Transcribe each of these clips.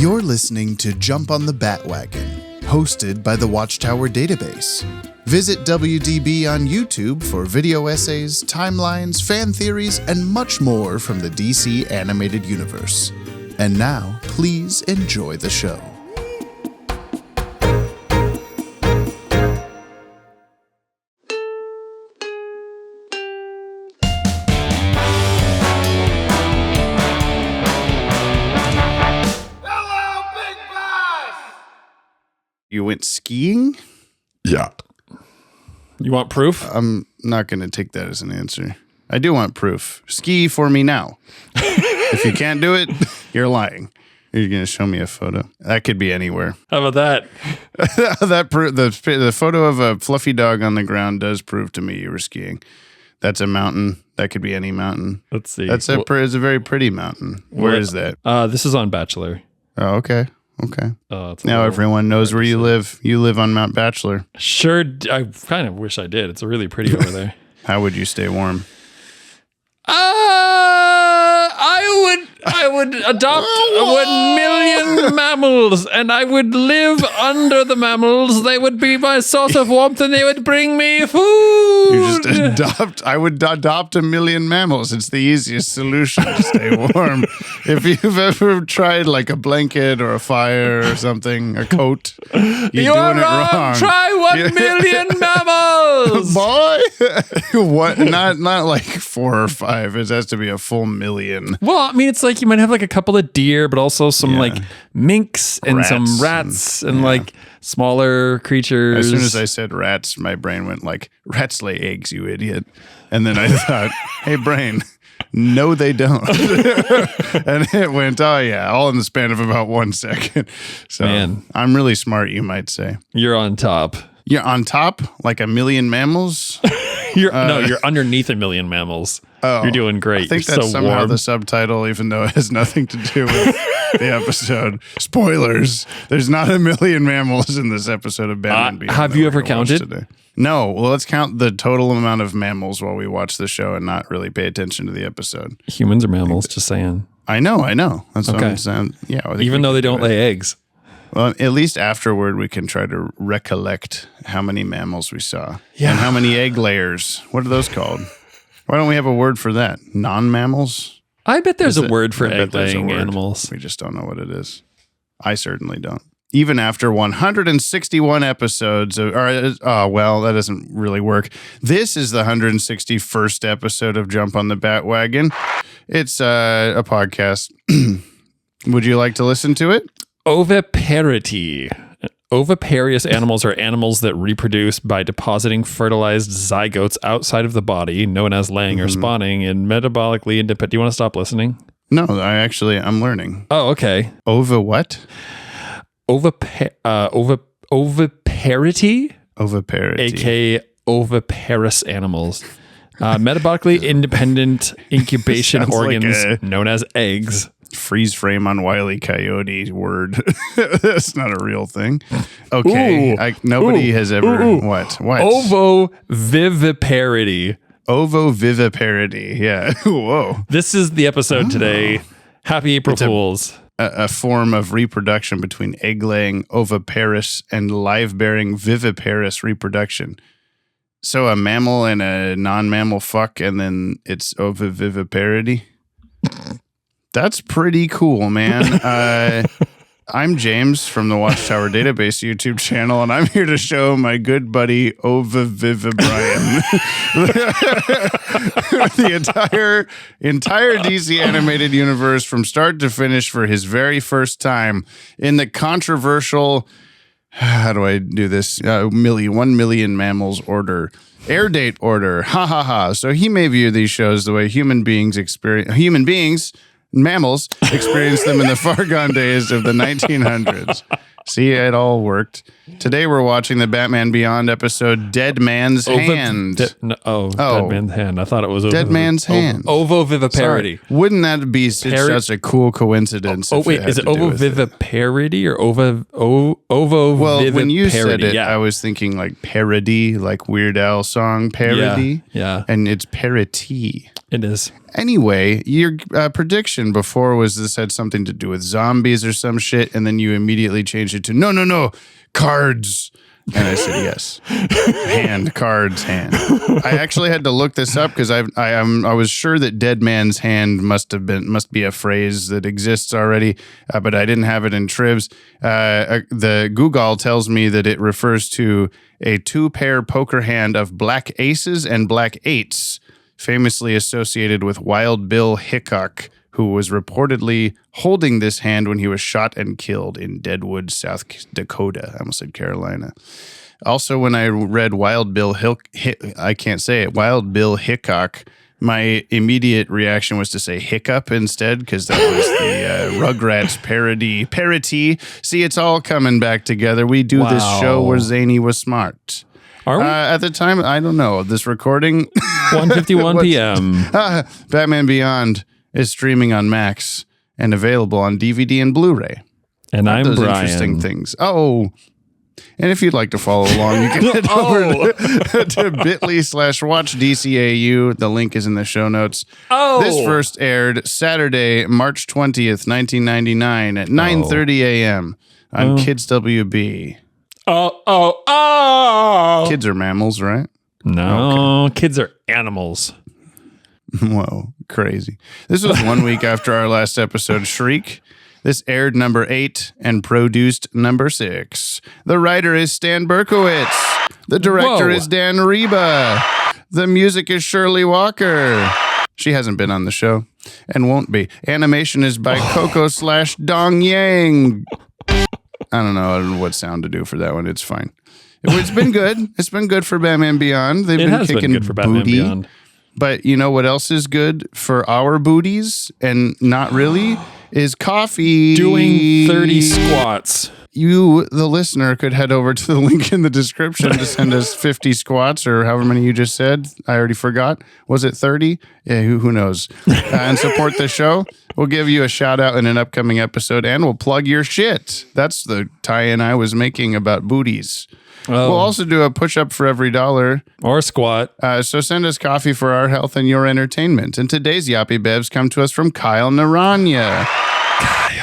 You're listening to Jump on the Bat-Wagon, hosted by the Watchtower Database. Visit WDB on YouTube for video essays, timelines, fan theories, and much more from the DC animated universe. And now, please enjoy the show. You went skiing? Yeah. You want proof? I'm not going to take that as an answer. I do want proof. Ski for me now. If you can't do it, you're lying. You're going to show me a photo. That could be anywhere. How about that? The photo of a fluffy dog on the ground does prove to me you were skiing. That's a mountain. That could be any mountain. Let's see. It's a very pretty mountain. Where is that? This is on Bachelor. Oh, okay. Okay. Now everyone knows where you live. You live on Mount Bachelor. Sure. I kind of wish I did. It's really pretty over there. How would you stay warm? I would adopt 1 million mammals, and I would live under the mammals. They would be my source of warmth, and they would bring me food. You just I would adopt 1 million mammals. It's the easiest solution to stay warm. If you've ever tried like a blanket or a fire or something, a coat, you're doing wrong. it wrong. Try 1 million mammals. Boy, what? Not like 4 or 5. It has to be a full million. Well, I mean, it's like you might have like a couple of deer, but also some like minks and some rats and like smaller creatures. As soon as I said rats, my brain went like, rats lay eggs, you idiot. And then I thought, hey, brain, no, they don't. And it went, oh, yeah, all in the span of about 1 second. So Man. I'm really smart, you might say. You're on top. You're on top, like 1 million mammals? You're underneath 1 million mammals. Oh, you're doing great. I think you're that's so somehow warm. the subtitle, even though it has nothing to do with the episode. Spoilers. There's not 1 million mammals in this episode of Batman Beyond. Have you ever counted? Today. No. Well, let's count the total amount of mammals while we watch the show and not really pay attention to the episode. Humans are mammals, just saying. I know. That's what I'm saying. Yeah. Even though they don't lay eggs. Well, at least afterward, we can try to recollect how many mammals we saw. Yeah. And how many egg layers. What are those called? Why don't we have a word for that? Non-mammals? I bet there's a word for egg-laying animals. We just don't know what it is. I certainly don't. Even after 161 episodes of, that doesn't really work. This is the 161st episode of Jump on the Bat-Wagon. It's a podcast. Would you like to listen to it? Oviparity. Oviparous animals are animals that reproduce by depositing fertilized zygotes outside of the body, known as laying or spawning, and metabolically independent. Do you want to stop listening? No, I'm learning. Oh, okay. What? Oviparity? Oviparity. A.k.a. oviparous animals. Metabolically independent incubation organs, like known as eggs. Freeze frame on Wile E. Coyote word. That's not a real thing. Okay. Nobody has ever. What? Ovoviviparity. Ovoviviparity. Yeah. Whoa. This is the episode today. Happy April Fools. A form of reproduction between egg-laying oviparous and live-bearing viviparous reproduction. So a mammal and a non-mammal fuck, and then it's ovoviviparity. That's pretty cool, man. I'm James from the Watchtower Database YouTube channel, and I'm here to show my good buddy Ova Viva Brian the entire DC animated universe from start to finish for his very first time in the controversial, how do I do this? 1 million mammals order. Airdate order. Ha ha ha. So he may view these shows the way mammals experienced them in the far gone days of the 1900s. See, it all worked. Today we're watching the Batman Beyond episode Dead Man's Hand. Dead Man's Hand. I thought it was Dead Man's Hand. Ovoviviparity. Wouldn't that be such a cool coincidence? Is it ovoviviparity or ovoviviparity? Well, when you said it, I was thinking like parody, like Weird Al song parody. Yeah. And it's parity. It is. Anyway, your prediction before was this had something to do with zombies or some shit, and then you immediately changed it to no, cards. And I said yes. Cards. I actually had to look this up because I was sure that dead man's hand must be a phrase that exists already, but I didn't have it in Trivs. The Google tells me that it refers to a 2-pair poker hand of black aces and black eights, famously associated with Wild Bill Hickok, who was reportedly holding this hand when he was shot and killed in Deadwood, South Dakota. I almost said Carolina. Also, when I read Wild Bill Wild Bill Hickok, my immediate reaction was to say hiccup instead, because that was the Rugrats parody. See, it's all coming back together. We do this show where Zany was smart. Are we? At the time, I don't know. This recording... 1:51 p.m. Batman Beyond is streaming on Max and available on DVD and Blu-ray. And I'm those Brian. Interesting things. Oh, and if you'd like to follow along, you can head over to bit.ly/watch DCAU. The link is in the show notes. This first aired Saturday, March 20th, 1999 at 9:30 a.m. on Kids WB. Kids are mammals, right? No, Kids are animals. Whoa, crazy. This was 1 week after our last episode, Shriek. This aired number 8 and produced number 6. The writer is Stan Berkowitz. The director is Dan Reba. The music is Shirley Walker. She hasn't been on the show and won't be. Animation is by Coco/Dong Yang. I don't know what sound to do for that one. It's fine. It's been good. It's been good for Batman Beyond. They've been kicking good for Batman Beyond. But you know what else is good for our booties and not really is coffee. Doing 30 squats. You, the listener, could head over to the link in the description to send us 50 squats or however many you just said. I already forgot. Was it 30? Yeah, who knows? And support the show. We'll give you a shout out in an upcoming episode and we'll plug your shit. That's the tie-in I was making about booties. We'll also do a push-up for every $1. Or a squat. So send us coffee for our health and your entertainment. And today's Yoppie Bevs come to us from Kyle Naranya,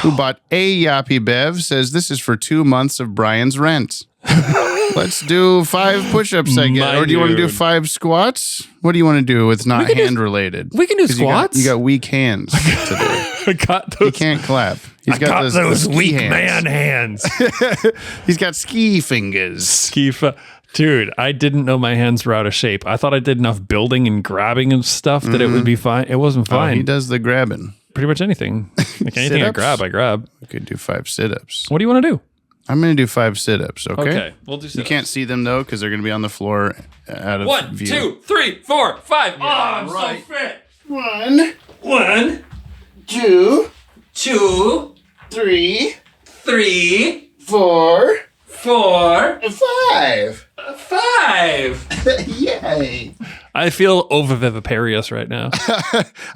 who bought a Yoppie Bev, says this is for 2 months of Brian's rent. Let's do 5 push-ups, I guess. Or do you want to do 5 squats? What do you want to do? It's not hand-related. We can do squats. You got weak hands today. I got those. He can't clap. He's got those weak man hands. He's got ski fingers. Dude, I didn't know my hands were out of shape. I thought I did enough building and grabbing and stuff that it would be fine. It wasn't fine. He does the grabbing. Pretty much anything. Like anything I grab. We could do 5 sit-ups. What do you want to do? I'm going to do 5 sit-ups, okay? Okay, we'll do sit-ups. You can't see them, though, because they're going to be on the floor out of 1, view. 2, 3, 4, 5. Yeah, I'm right. so fit. 1, 2, 3, 3, 4, 4, 5. 5. Yay. I feel overviviparious right now.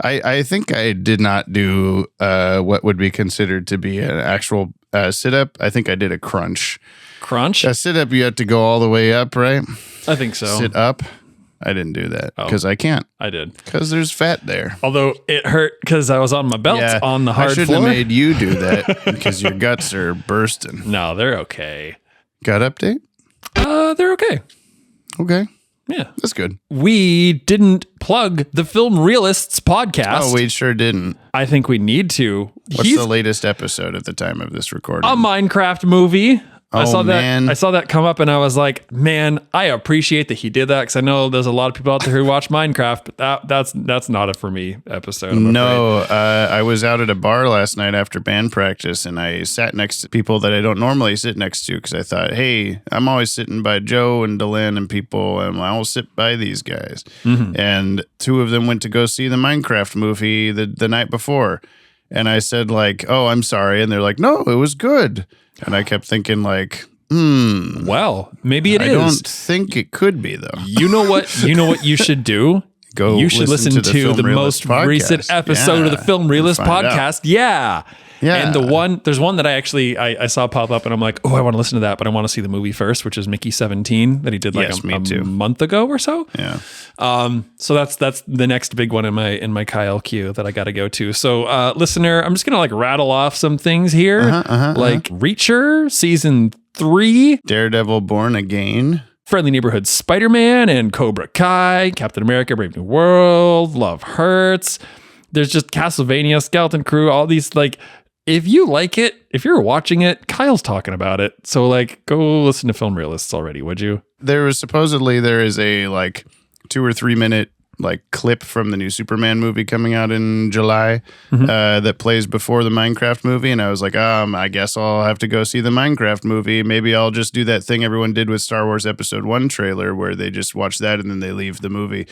I think I did not do what would be considered to be an actual sit-up. I think I did a crunch. Crunch? A sit-up, you have to go all the way up, right? I think so. Sit up. I didn't do that because I can't. I did. Because there's fat there. Although it hurt because I was on my belt on the hard I should floor. have made you do that because your guts are bursting. No, they're okay. Gut update? They're okay. Okay. Yeah. That's good. We didn't plug the Film Realists podcast. Oh, we sure didn't. I think we need to. What's the latest episode at the time of this recording? A Minecraft movie. I saw man. that. I saw that come up, and I was like, "Man, I appreciate that he did that." Because I know there's a lot of people out there who watch Minecraft, but that's not a for me episode. No, I was out at a bar last night after band practice, and I sat next to people that I don't normally sit next to because I thought, "Hey, I'm always sitting by Joe and Delenn and people, and I'll sit by these guys." Mm-hmm. And 2 of them went to go see the Minecraft movie the night before, and I said like, "Oh, I'm sorry," and they're like, "No, it was good." And I kept thinking like, well, maybe it is. I don't think it could be though. You know what you should do? You should listen to the most recent episode of the Film Realist podcast. Yeah. And there's one that I saw pop up and I'm like, oh, I want to listen to that, but I want to see the movie first, which is Mickey 17 that he did like a month ago or so. Yeah. So that's the next big one in my Kyle queue that I got to go to. So, listener, I'm just going to like rattle off some things here. Like Reacher season 3, Daredevil Born Again, Friendly Neighborhood Spider-Man and Cobra Kai, Captain America, Brave New World, Love Hurts. There's just Castlevania, Skeleton Crew, all these, like, if you like it, if you're watching it, Kyle's talking about it. So, like, go listen to Film Realists already, would you? There is a, like, 2 or 3 minute, like, clip from the new Superman movie coming out in July that plays before the Minecraft movie. And I was like, I guess I'll have to go see the Minecraft movie. Maybe I'll just do that thing everyone did with Star Wars Episode 1 trailer where they just watch that and then they leave the movie.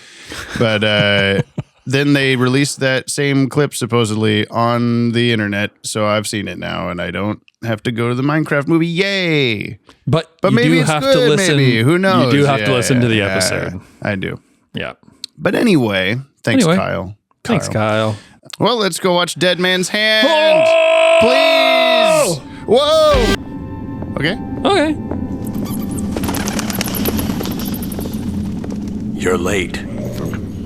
But then they released that same clip supposedly on the internet. So I've seen it now and I don't have to go to the Minecraft movie. Yay! But maybe do it's have good, to listen. Maybe. Who knows? You do have to listen to the episode. I do. Yeah. But anyway, thanks, Kyle. Thanks, Kyle. Well, let's go watch Dead Man's Hand. Oh! Please. Whoa. Okay. Okay. You're late.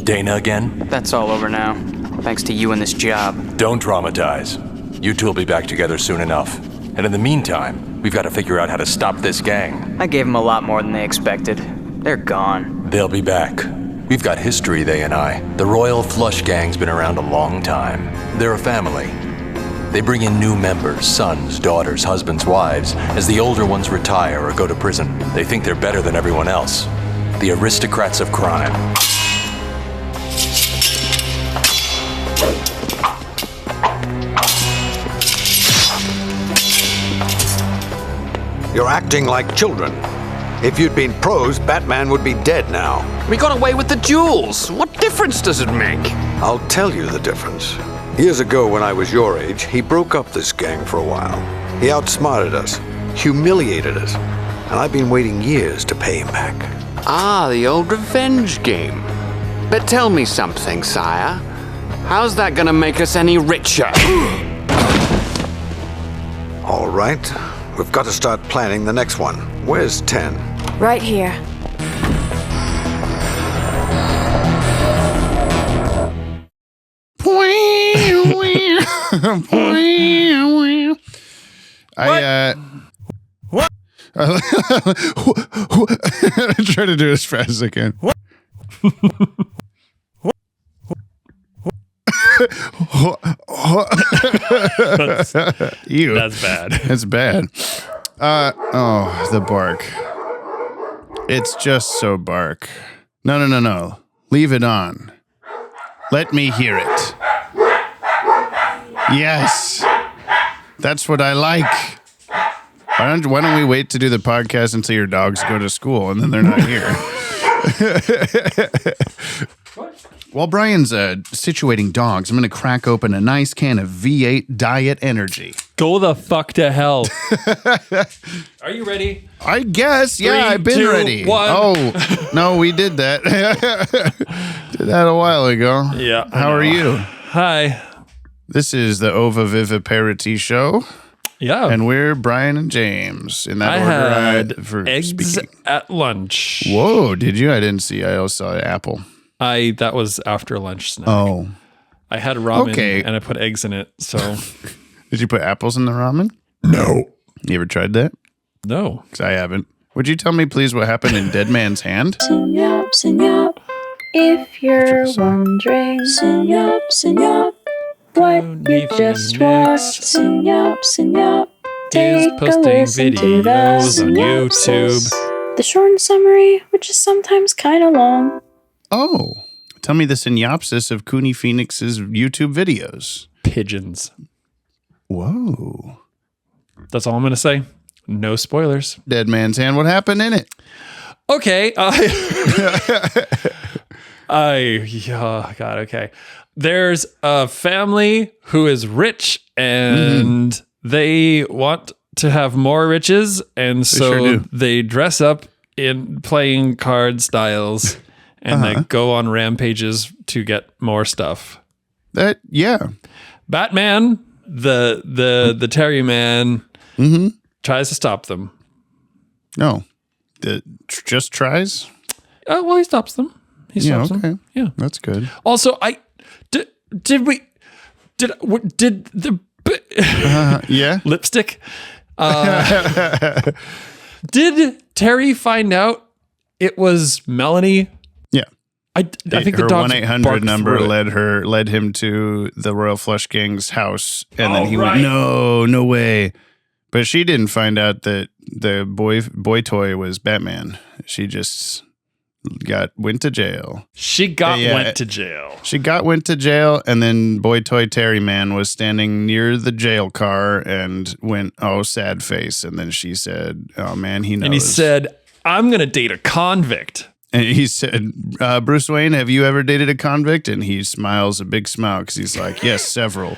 Dana again? That's all over now, thanks to you and this job. Don't dramatize. You two will be back together soon enough. And in the meantime, we've got to figure out how to stop this gang. I gave them a lot more than they expected. They're gone. They'll be back. We've got history, they and I. The Royal Flush Gang's been around a long time. They're a family. They bring in new members, sons, daughters, husbands, wives, as the older ones retire or go to prison. They think they're better than everyone else. The aristocrats of crime. You're acting like children. If you'd been pros, Batman would be dead now. We got away with the jewels. What difference does it make? I'll tell you the difference. Years ago, when I was your age, he broke up this gang for a while. He outsmarted us, humiliated us, and I've been waiting years to pay him back. Ah, the old revenge game. But tell me something, sire. How's that gonna make us any richer? All right, we've got to start planning the next one. Where's 10? Right here. What? I try to do it as fast as I can. What? That's bad. It's bad. The bark. It's just so bark. No. Leave it on. Let me hear it. Yes. That's what I like. Why don't we wait to do the podcast until your dogs go to school and then they're not here? While Brian's situating dogs, I'm going to crack open a nice can of V8 Diet Energy. Go the fuck to hell. Are you ready? I guess. Yeah, 3, I've been 2, ready. 1. Oh, no, we did that. Did that a while ago. Yeah. How are you? Hi. This is the Ova Viviparity Show. Yeah. And we're Brian and James in that I order had for eggs speaking. at lunch. Whoa, did you? I didn't see. I also saw an apple. That was after lunch snack. Oh. I had ramen and I put eggs in it. So Did you put apples in the ramen? No. You ever tried that? no. Because I haven't. Would you tell me, please, what happened in Dead Man's Hand? Synyap, synyap. If you're wondering, synyap, synyap. What you just watched, synyap, synyap. Is Take a posting listen to the videos on synopsis. YouTube. The shortened summary, which is sometimes kind of long. Oh. Tell me the synopsis of Cooney Phoenix's YouTube videos. Pigeons. Whoa. That's all I'm going to say. No spoilers. Dead Man's Hand, what happened in it? Okay. God, okay. There's a family who is rich and they want to have more riches. And so sure do. they dress up in playing card styles and they go on rampages to get more stuff. Yeah. Batman the Terry man tries to stop them. No, just tries. Well, he stops them. He stops them. Yeah, That's good. Also, did the Yeah. lipstick? Did Terry find out it was Melanie? Yeah. I think her the dog 1-800 number led him to the Royal Flush Gang's house, and then he went, no way. But she didn't find out that the boy toy was Batman. She just went to jail. She went to jail. She went to jail, and then boy toy Terry man was standing near the jail car and went, oh, sad face. And then she said, oh man, he knows. And he said, I'm gonna date a convict. And he said, Bruce Wayne, have you ever dated a convict? And he smiles a big smile because he's like, yes, several.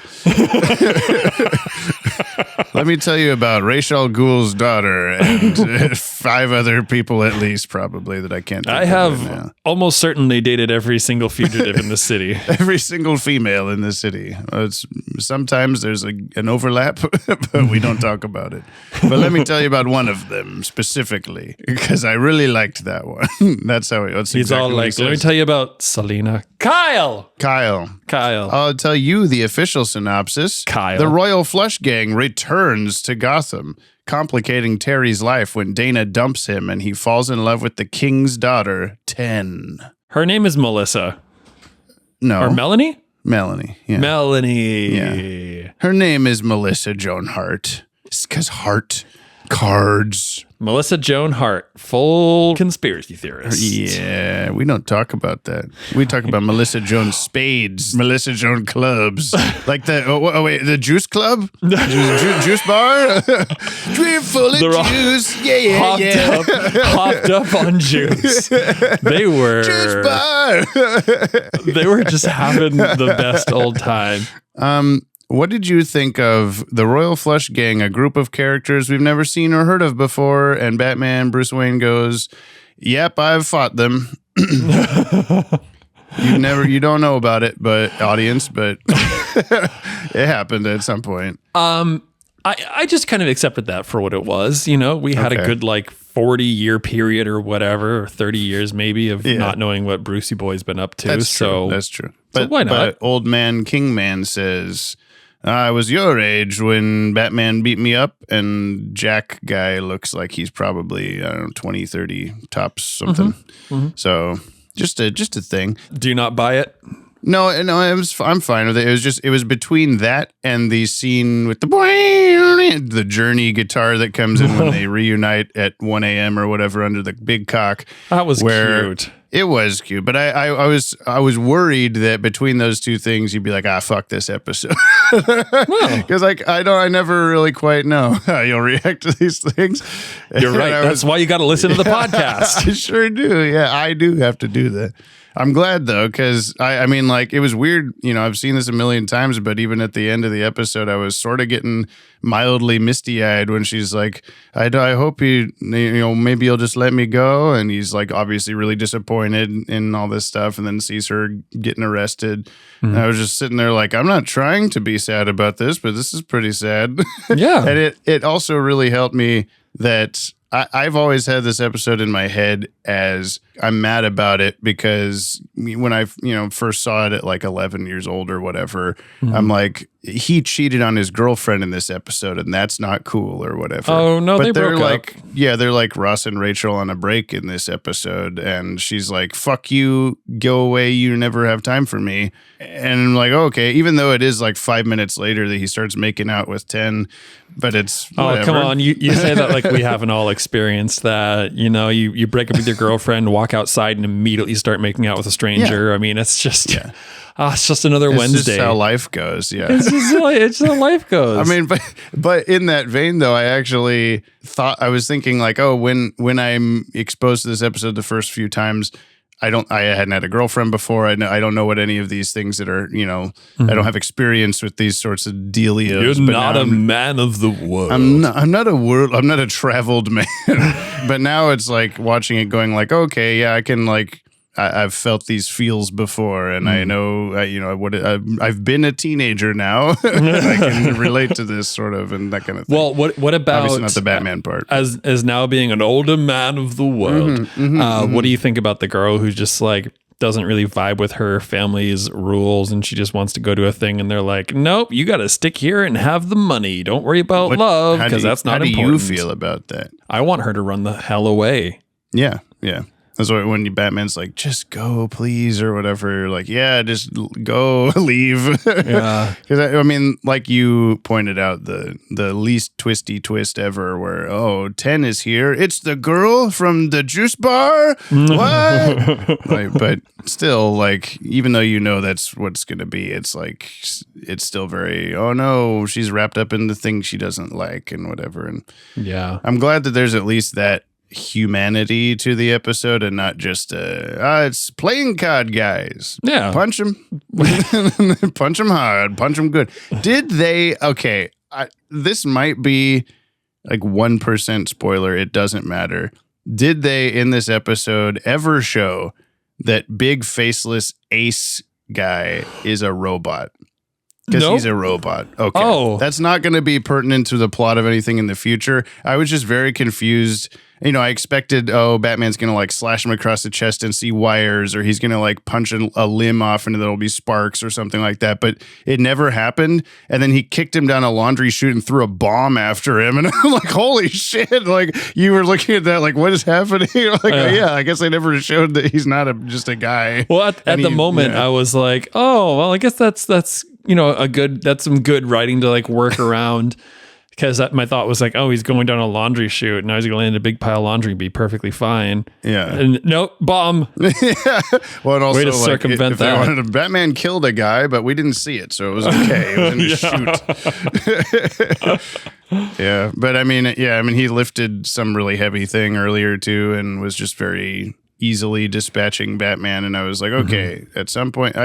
Let me tell you about Ra's al Ghul's daughter and 5 other people at least, probably, that I can't think I of have right now. almost certainly dated every single fugitive in the city. Every single female in the city. Sometimes there's an overlap, but we don't talk about it. But let me tell you about one of them specifically, because I really liked that one. That's how He's exactly all what he like, let me says. tell you about Selena. Kyle. Kyle. I'll tell you the official synopsis. Kyle. The Royal Flush Gang returns to Gotham, complicating Terry's life when Dana dumps him and he falls in love with the king's daughter, 10. Her name is Melissa. No. Or Melanie? Melanie. Yeah. Melanie. Yeah. Her name is Melissa Joan Hart. It's because Hart. Cards. Melissa Joan Hart, full conspiracy theorist. Yeah, we don't talk about that. We talk about Melissa Joan Spades, Melissa Joan Clubs, like the Juice Club, juice bar, drink full of juice. Yeah. Hopped up on juice. They were Juice bar. They were just having the best old time. What did you think of the Royal Flush Gang, a group of characters we've never seen or heard of before? And Batman, Bruce Wayne goes, yep, I've fought them. You don't know about it, but audience, but it happened at some point. I just kind of accepted that for what it was. You know, we had a good 40-year period or whatever, or 30 years maybe of not knowing what Brucey Boy's been up to. That's true. But why not? But Old Man King Man says, I was your age when Batman beat me up, and Jack guy looks like he's probably, 20, 30 tops something. Mm-hmm. So just a thing. Do you not buy it? No, I'm fine with it. It was between that and the scene with the Journey guitar that comes in when they reunite at 1 a.m. or whatever under the big cock. That was cute. It was cute, but I was worried that between those two things you'd be like, fuck this episode, because I never really quite know how you'll react to these things. You're right. That's why you got to listen to the podcast. I sure do. Yeah, I do have to do that. I'm glad though, because I mean, it was weird. I've seen this a million times, but even at the end of the episode, I was sort of getting mildly misty-eyed when she's like, I hope maybe you'll just let me go. And he's like, obviously really disappointed in all this stuff, and then sees her getting arrested. Mm-hmm. And I was just sitting there like, I'm not trying to be sad about this, but this is pretty sad. Yeah. And it also really helped me that I've always had this episode in my head as I'm mad about it because when I first saw it at 11 years old or whatever, I'm like, he cheated on his girlfriend in this episode and that's not cool or whatever. Oh no, but they're broke up. Yeah, they're like Ross and Rachel on a break in this episode, and she's like, fuck you, go away, you never have time for me. And I'm like, okay, even though it is 5 minutes later that he starts making out with 10, but it's whatever. Oh, come on, you say that like we haven't all experienced that. You break up with your girlfriend, walk outside and immediately start making out with a stranger. I mean, it's just it's just another Wednesday. It's just how life goes. Yeah, it's how life goes. I mean, but in that vein, though, I actually I was thinking when I'm exposed to this episode the first few times, I hadn't had a girlfriend before. I don't know what any of these things that are, I don't have experience with these sorts of dealios. You're not a man of the world. I'm not a traveled man. But now it's like watching it going okay, yeah, I can I've felt these feels before, and I know, I've been a teenager now. I can relate to this sort of and that kind of thing. Well, what about obviously not the Batman part as now being an older man of the world? What do you think about the girl who's just like doesn't really vibe with her family's rules, and she just wants to go to a thing, and they're like, nope, you got to stick here and have the money. Don't worry about love, because that's not important. How do you feel about that? I want her to run the hell away. Yeah. That's why when Batman's like, just go, please, or whatever, you're like, yeah, just go, leave. Yeah. Because, I mean, like you pointed out, the least twisty twist ever where, 10 is here. It's the girl from the juice bar? What? But still, like, even though you know that's what's going to be, it's like, it's still very, oh, no, she's wrapped up in the thing she doesn't like and whatever. And yeah. I'm glad that there's at least that humanity to the episode and not just it's playing card guys. Yeah, punch them punch them hard, punch them good. Did they this might be like 1% spoiler, it doesn't matter. Did they in this episode ever show that big faceless ace guy is a robot? Because he's a robot. Okay. Oh. That's not going to be pertinent to the plot of anything in the future. I was just very confused. I expected, Batman's going to like slash him across the chest and see wires, or he's going to like punch a limb off and there'll be sparks or something like that. But it never happened. And then he kicked him down a laundry chute and threw a bomb after him. And I'm like, holy shit. Like, you were looking at that, like, what is happening? Like, yeah, I guess they never showed that he's not just a guy. Well, at the moment, I was like, oh, well, I guess that's that's some good writing to like work around, because my thought was like, oh, he's going down a laundry chute and now he's going to land in a big pile of laundry and be perfectly fine. Yeah. And nope, bomb. Yeah. Well, and also, way to like, circumvent if that. they wanted Batman killed a guy, but we didn't see it, so it was okay. It was in a chute. Yeah. But I mean, he lifted some really heavy thing earlier too and was just very easily dispatching Batman. And I was like, okay, at some point,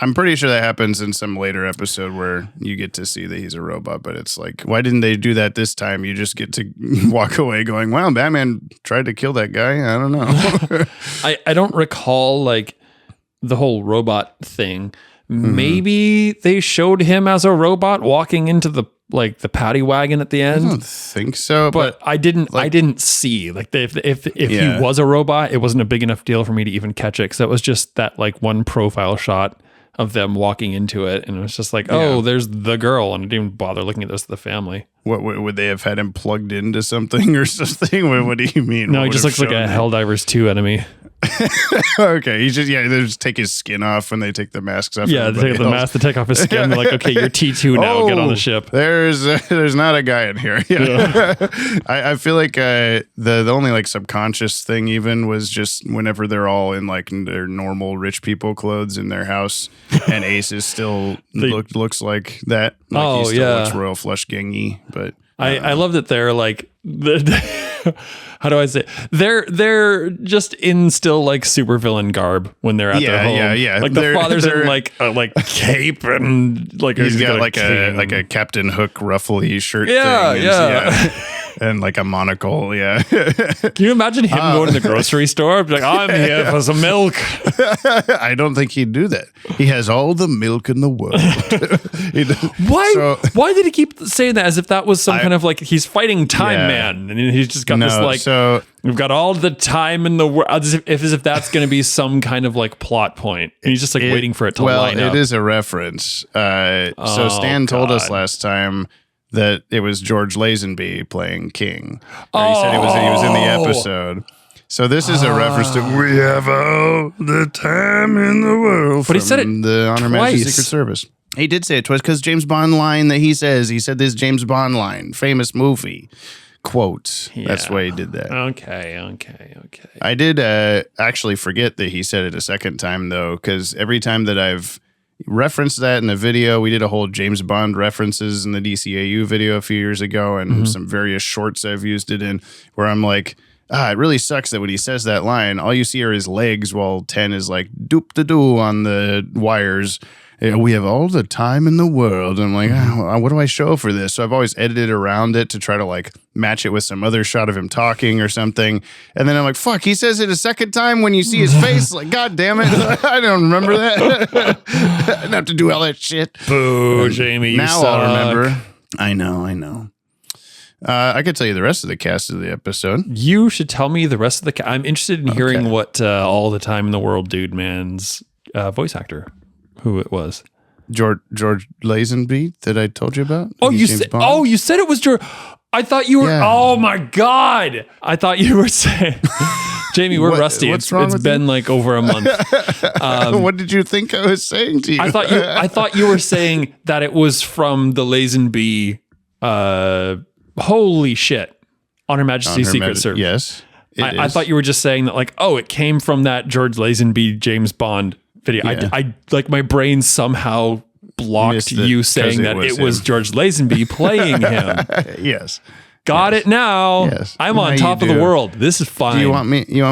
I'm pretty sure that happens in some later episode where you get to see that he's a robot, but it's like, why didn't they do that this time? You just get to walk away going, wow, Batman tried to kill that guy. I don't know. I don't recall like the whole robot thing. Maybe they showed him as a robot walking into the paddy wagon at the end. I don't think so, but I didn't see like if he was a robot, it wasn't a big enough deal for me to even catch it, because that was just that like one profile shot of them walking into it, and it was just like, oh, there's the girl, and I didn't even bother looking at the rest of the family. What would they have had him plugged into something or something? What do you mean? No, he just looks like a Helldivers 2 enemy. Okay, he just they just take his skin off when they take the masks off. Yeah, they take the mask to take off his skin. They're like, okay, you're T2 now. Get on the ship. There's not a guy in here. Yeah. I feel like the only like subconscious thing even was just whenever they're all in like their normal rich people clothes in their house, and Ace is still looks like that. Like he still looks Royal Flush Gangy, but I love that they're like how do I say? They're just in still like supervillain garb when they're at their home. Yeah. Like the father's in like cape and like he's got like a Captain Hook ruffly shirt. Yeah. And like a monocle. Yeah. Can you imagine him going to the grocery store? Be like, I'm here for some milk. I don't think he'd do that. He has all the milk in the world. Why did he keep saying that as if that was some kind of like he's fighting Time Man, and he's just got this like we've got all the time in the world, as if that's going to be some kind of like plot point, and he's just like waiting for it to line up. It is a reference. So Stan told us last time that it was George Lazenby playing King. Or he said he was in the episode. So this is a reference to "We have all the time in the world." But he said it the Honor Majesty Secret Service. He did say it twice because James Bond line that he said this James Bond line, famous movie quote. Yeah. That's why he did that. Okay. I did actually forget that he said it a second time though, because every time that I've referenced that in the video, we did a whole James Bond references in the DCAU video a few years ago, and some various shorts I've used it in, where I'm like, it really sucks that when he says that line, all you see are his legs while 10 is like doop-da-doo on the wires. we have all the time in the world. And I'm like, oh, what do I show for this? So I've always edited around it to try to like match it with some other shot of him talking or something. And then I'm like, fuck, he says it a second time when you see his face. Like, God damn it. I don't remember that. I didn't have to do all that shit. Boo, Jamie, you now suck. I'll remember. I know. I could tell you the rest of the cast of the episode. You should tell me the rest of the I'm interested in hearing what all the time in the world Dude Man's voice actor, who it was. George Lazenby that I told you about. Oh, you said it was George. I thought you were. Yeah. Oh my God! I thought you were saying, Jamie, we're rusty. What's wrong? It's been like over a month. What did you think I was saying to you? I thought you were saying that it was from the Lazenby. Holy shit! On Her Majesty's Secret Service. Yes, I thought you were just saying that, like, oh, it came from that George Lazenby James Bond video. Yeah. I like my brain somehow blocked you saying that it was George Lazenby playing him. Yes. Got it now. Yes. I'm on top of the world. This is fine. Do you want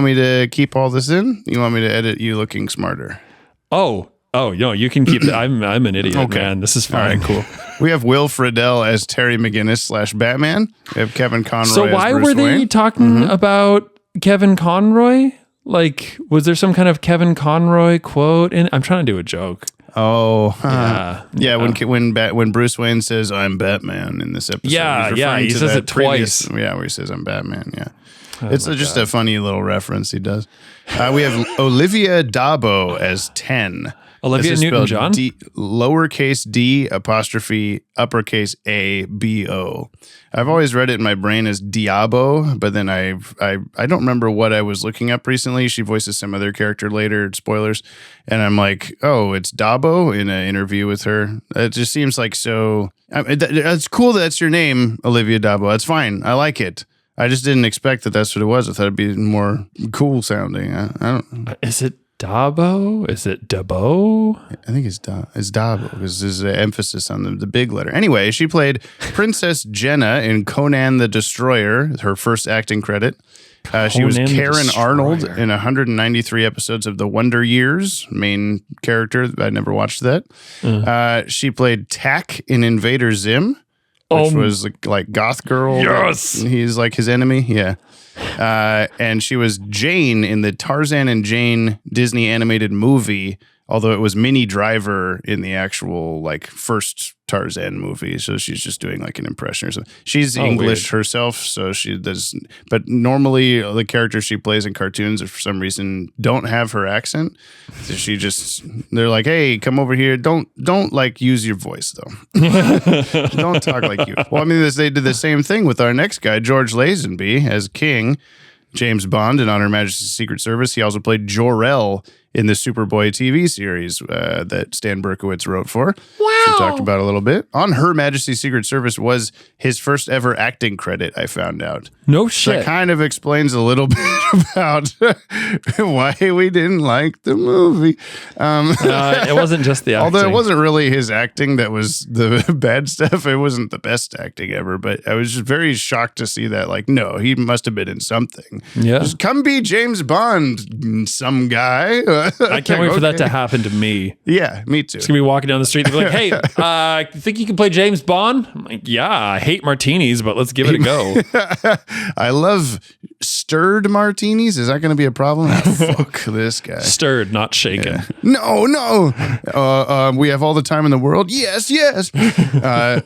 me to keep all this in? You want me to edit you looking smarter? Oh, no, you can keep it. I'm an idiot, man. This is fine. All right, cool. We have Will Friedle as Terry McGinnis / Batman. We have Kevin Conroy So why as Bruce were they Wayne. talking about Kevin Conroy? Like, was there some kind of Kevin Conroy quote? I'm trying to do a joke. Oh, yeah. When Bruce Wayne says "I'm Batman" in this episode, he says it twice. Where he says "I'm Batman." Yeah, it's just a funny little reference he does. We have Olivia Dabo as 10. Olivia Newton-John? Lowercase d apostrophe uppercase a b o. I've always read it in my brain as Diabo, but then I don't remember what I was looking up recently. She voices some other character later, spoilers, and I'm like, oh, it's Dabo in an interview with her. It just seems like so. It's cool that that's your name, Olivia Dabo. That's fine. I like it. I just didn't expect that that's what it was. I thought it'd be more cool sounding. I don't. Is it Dabo? Is it Dabo? I think it's Dabo because there's an emphasis on the big letter. Anyway, she played Princess Jenna in Conan the Destroyer, her first acting credit. She was Karen Arnold in 193 episodes of The Wonder Years, main character. I never watched that. She played Tack in Invader Zim, which was like goth girl. Yes! He's like his enemy. Yeah. And she was Jane in the Tarzan and Jane Disney animated movie, although it was Minnie Driver in the actual like first Tarzan movie. So she's just doing like an impression or something. She's English herself, so she does. But normally the characters she plays in cartoons, for some reason, don't have her accent. So they're like, hey, come over here. Don't like use your voice though. Don't talk like you. Well, I mean, they did the same thing with our next guy, George Lazenby, as King James Bond in On Her Majesty's Secret Service. He also played Jor-El in the Superboy TV series that Stan Berkowitz wrote for. Wow. We talked about a little bit. On Her Majesty's Secret Service was his first ever acting credit, I found out. No shit. So that kind of explains a little bit about why we didn't like the movie. It wasn't just the acting. Although it wasn't really his acting that was the bad stuff. It wasn't the best acting ever, but I was just very shocked to see that. Like, no, he must have been in something. Yeah. Just come be James Bond, some guy. I can't wait for that to happen to me. Yeah, me too. It's going to be walking down the street and be like, hey, think you can play James Bond? I'm like, yeah, I hate martinis, but let's give it a go. I love stirred martinis. Is that going to be a problem? Fuck this guy. Stirred, not shaken. Yeah. No. We have all the time in the world. Yes.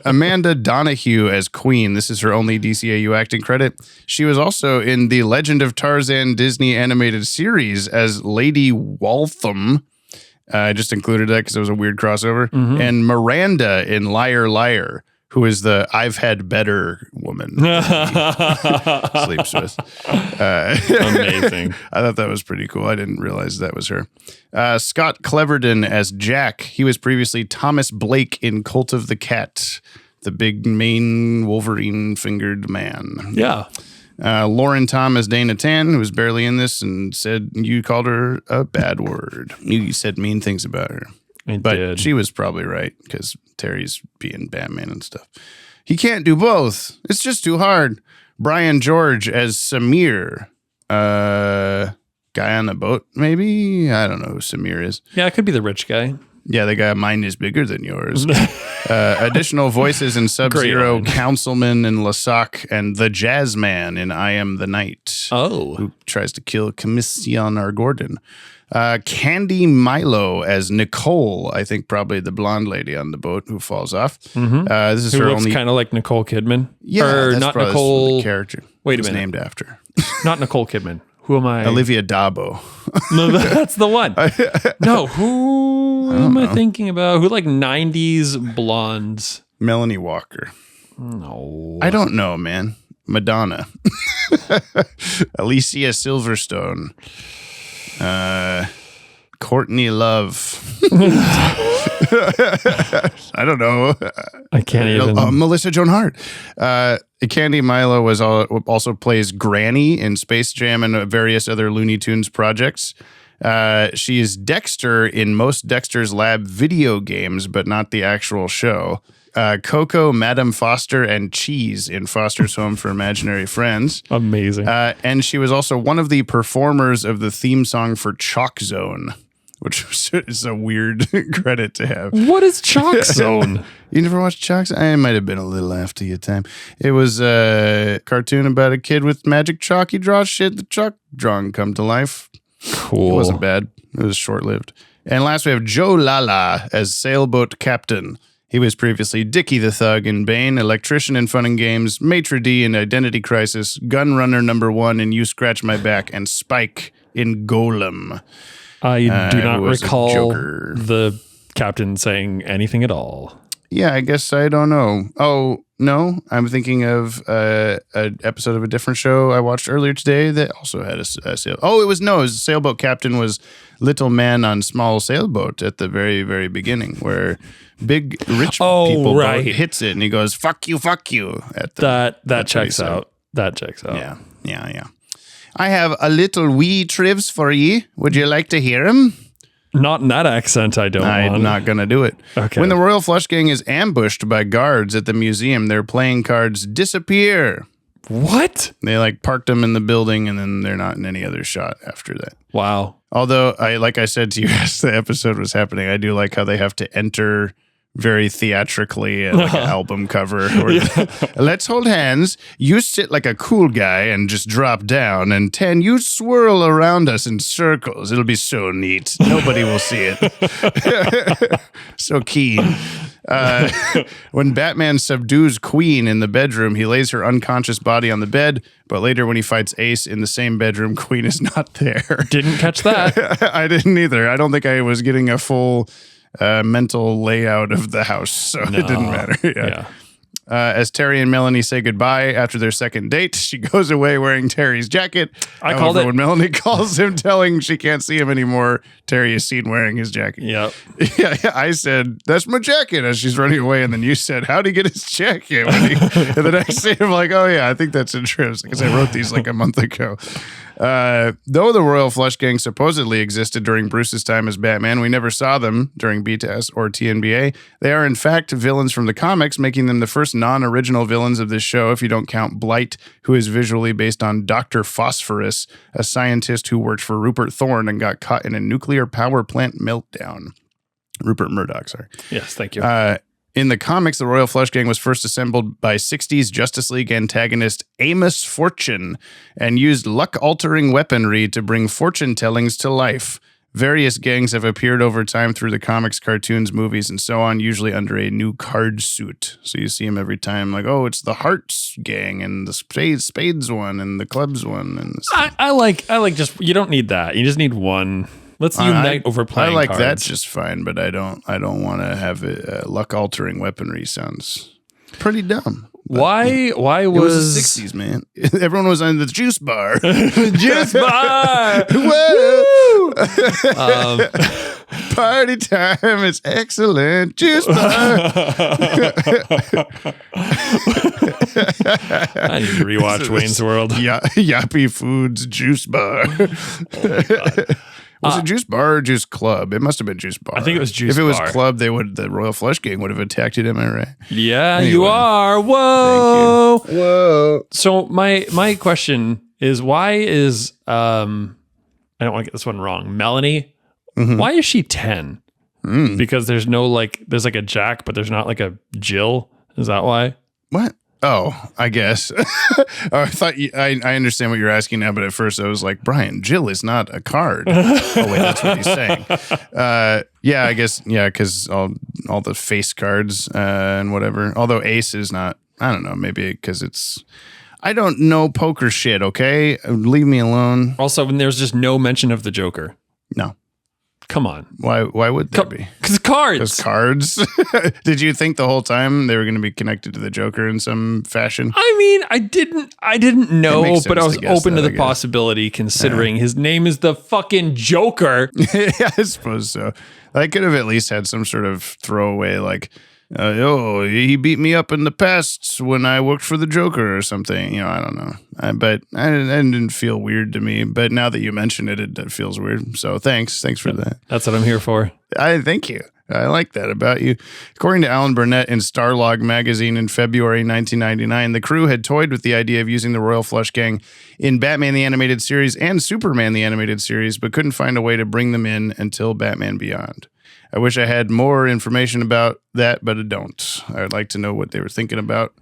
Amanda Donahue as Queen. This is her only DCAU acting credit. She was also in the Legend of Tarzan Disney animated series as Lady Waltham. I just included that because it was a weird crossover. Mm-hmm. And Miranda in Liar Liar, who is the I've had better woman sleeps with. Amazing. I thought that was pretty cool. I didn't realize that was her. Scott Cleverdon as Jack. He was previously Thomas Blake in Cult of the Cat, the big main Wolverine-fingered man. Yeah. Lauren Tom as Dana Tan, who was barely in this and said you called her a bad word. You said mean things about her. But she was probably right because Terry's being Batman and stuff. He can't do both. It's just too hard. Brian George as Samir. Guy on the boat, maybe? I don't know who Samir is. Yeah, it could be the rich guy. Yeah, the guy, mine is bigger than yours. Additional voices in Sub-Zero, line. Councilman in Lasok, and the Jazz Man in I Am the Night. Oh. Who tries to kill Commissioner Gordon. Candy Milo as Nicole, I think probably the blonde lady on the boat who falls off. This is Who her looks only... kind of like Nicole Kidman? Yeah, or that's not probably Nicole. the character. Wait a it's minute. named after. Not Nicole Kidman. Who am I? Olivia Dabo. No, that's the one. No, who am I thinking about? Who like 90s blondes? Melanie Walker. No. I don't know, man. Madonna. Alicia Silverstone. Courtney Love. I don't know. I can't even. Melissa Joan Hart. Candy Milo also plays Granny in Space Jam and various other Looney Tunes projects. She is Dexter in most Dexter's Lab video games, but not the actual show. Coco, Madame Foster, and Cheese in Foster's Home for Imaginary Friends. Amazing. And she was also one of the performers of the theme song for Chalk Zone, which is a weird credit to have. What is Chalk Zone? You never watched Chalk Zone? I might have been a little after your time. It was a cartoon about a kid with magic chalk. He draws shit. The chalk drawing come to life. Cool. It wasn't bad. It was short-lived. And last we have Joe Lala as sailboat captain. He was previously Dickie the Thug in Bane, electrician in Fun and Games, Maitre D in Identity Crisis, Gun Runner #1 in You Scratch My Back, and Spike in Golem. I do not who was a recall Joker. the captain saying anything at all. Yeah, I guess I don't know. Oh, no, I'm thinking of an episode of a different show I watched earlier today that also had a sail. Oh, it was sailboat captain was little man on small sailboat at the very, very beginning where big rich people boat hits it and he goes, fuck you. At the, That checks out. That checks out. Yeah. I have a little wee trivs for ye. Would you like to hear him? Not in that accent, I don't I'm want. not going to do it. Okay. When the Royal Flush Gang is ambushed by guards at the museum, their playing cards disappear. What? They parked them in the building and then they're not in any other shot after that. Wow. Although, like I said to you as the episode was happening, I do like how they have to enter very theatrically like an album cover. Let's hold hands. You sit like a cool guy and just drop down. And 10, you swirl around us in circles. It'll be so neat. Nobody will see it. So keen. When Batman subdues Queen in the bedroom, he lays her unconscious body on the bed. But later when he fights Ace in the same bedroom, Queen is not there. Didn't catch that. I didn't either. I don't think I was getting a full mental layout of the house, so it didn't matter. Yeah. As Terry and Melanie say goodbye after their second date, she goes away wearing Terry's jacket. I called it. When Melanie calls him telling she can't see him anymore, Terry is seen wearing his jacket. Yep. Yeah, I said, that's my jacket as she's running away. And then you said, how'd he get his jacket? And the next day I'm like, oh yeah, I think that's in trips because I wrote these like a month ago. Though the Royal Flush Gang supposedly existed during Bruce's time as Batman, we never saw them during BTAS or TNBA. They are in fact villains from the comics, making them the first non-original villains of this show if you don't count Blight, who is visually based on Dr. Phosphorus, a scientist who worked for Rupert Thorne and got caught in a nuclear power plant meltdown. Rupert Murdoch, sorry. Yes, thank you. In the comics, the Royal Flush Gang was first assembled by 60s Justice League antagonist Amos Fortune and used luck-altering weaponry to bring fortune tellings to life. Various gangs have appeared over time through the comics, cartoons, movies, and so on, usually under a new card suit. So you see them every time, like, oh, it's the Hearts gang and the Spades one and the Clubs one. And I like just, you don't need that. You just need one. Let's unite over playing I like cards. that just fine, but I don't want to have it. Luck altering weaponry sounds pretty dumb. Why It was was the 60s, man. Everyone was on the juice bar. Juice bar? Whoa! Party time is excellent. Juice bar. I need to rewatch Wayne's World. Yoppie Foods juice bar. Was it Juice Bar or Juice Club? It must have been Juice Bar. I think it was Juice Bar. If it was Bar. Club, the Royal Flush Gang would have attacked it. Am I right? Yeah, Anyway. you are. Whoa. Thank you. Whoa. So my question is, why is I don't want to get this one wrong. Melanie, why is she 10? Because there's no like, there's like a Jack, but there's not like a Jill. Is that why? What? Oh, I guess. I thought I understand what you're asking now, but at first I was like, Brian, Jill is not a card. Oh wait, that's what he's saying. Yeah, I guess. Yeah, because all the face cards and whatever. Although Ace is not. I don't know. Maybe because it's. I don't know poker shit. Okay, leave me alone. Also, when there's just no mention of the Joker. No. Come on. Why would there be? Because cards. Because cards? Did you think the whole time they were going to be connected to the Joker in some fashion? I mean, I didn't know, but I was open to the I guess. possibility considering his name is the fucking Joker. Yeah, I suppose so. I could have at least had some sort of throwaway like, oh, he beat me up in the past when I worked for the Joker or something. You know, I don't know. But it didn't feel weird to me. But now that you mention it, it feels weird. So thanks for that. That's what I'm here for. Thank you. I like that about you. According to Alan Burnett in Starlog magazine in February 1999, the crew had toyed with the idea of using the Royal Flush Gang in Batman the Animated Series and Superman the Animated Series, but couldn't find a way to bring them in until Batman Beyond. I wish I had more information about that, but I don't. I'd like to know what they were thinking about.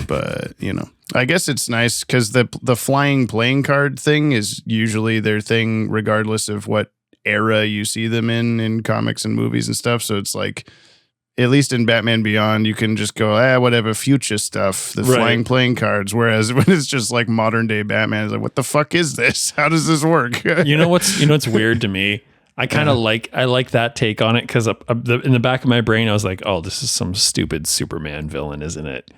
But, you know, I guess it's nice because the flying playing card thing is usually their thing regardless of what era you see them in comics and movies and stuff. So it's like, at least in Batman Beyond, you can just go, whatever, future stuff, the flying playing cards. Whereas when it's just like modern day Batman, it's like, what the fuck is this? How does this work? You know what's weird to me? I kind of like that take on it because in the back of my brain, I was like, oh, this is some stupid Superman villain, isn't it?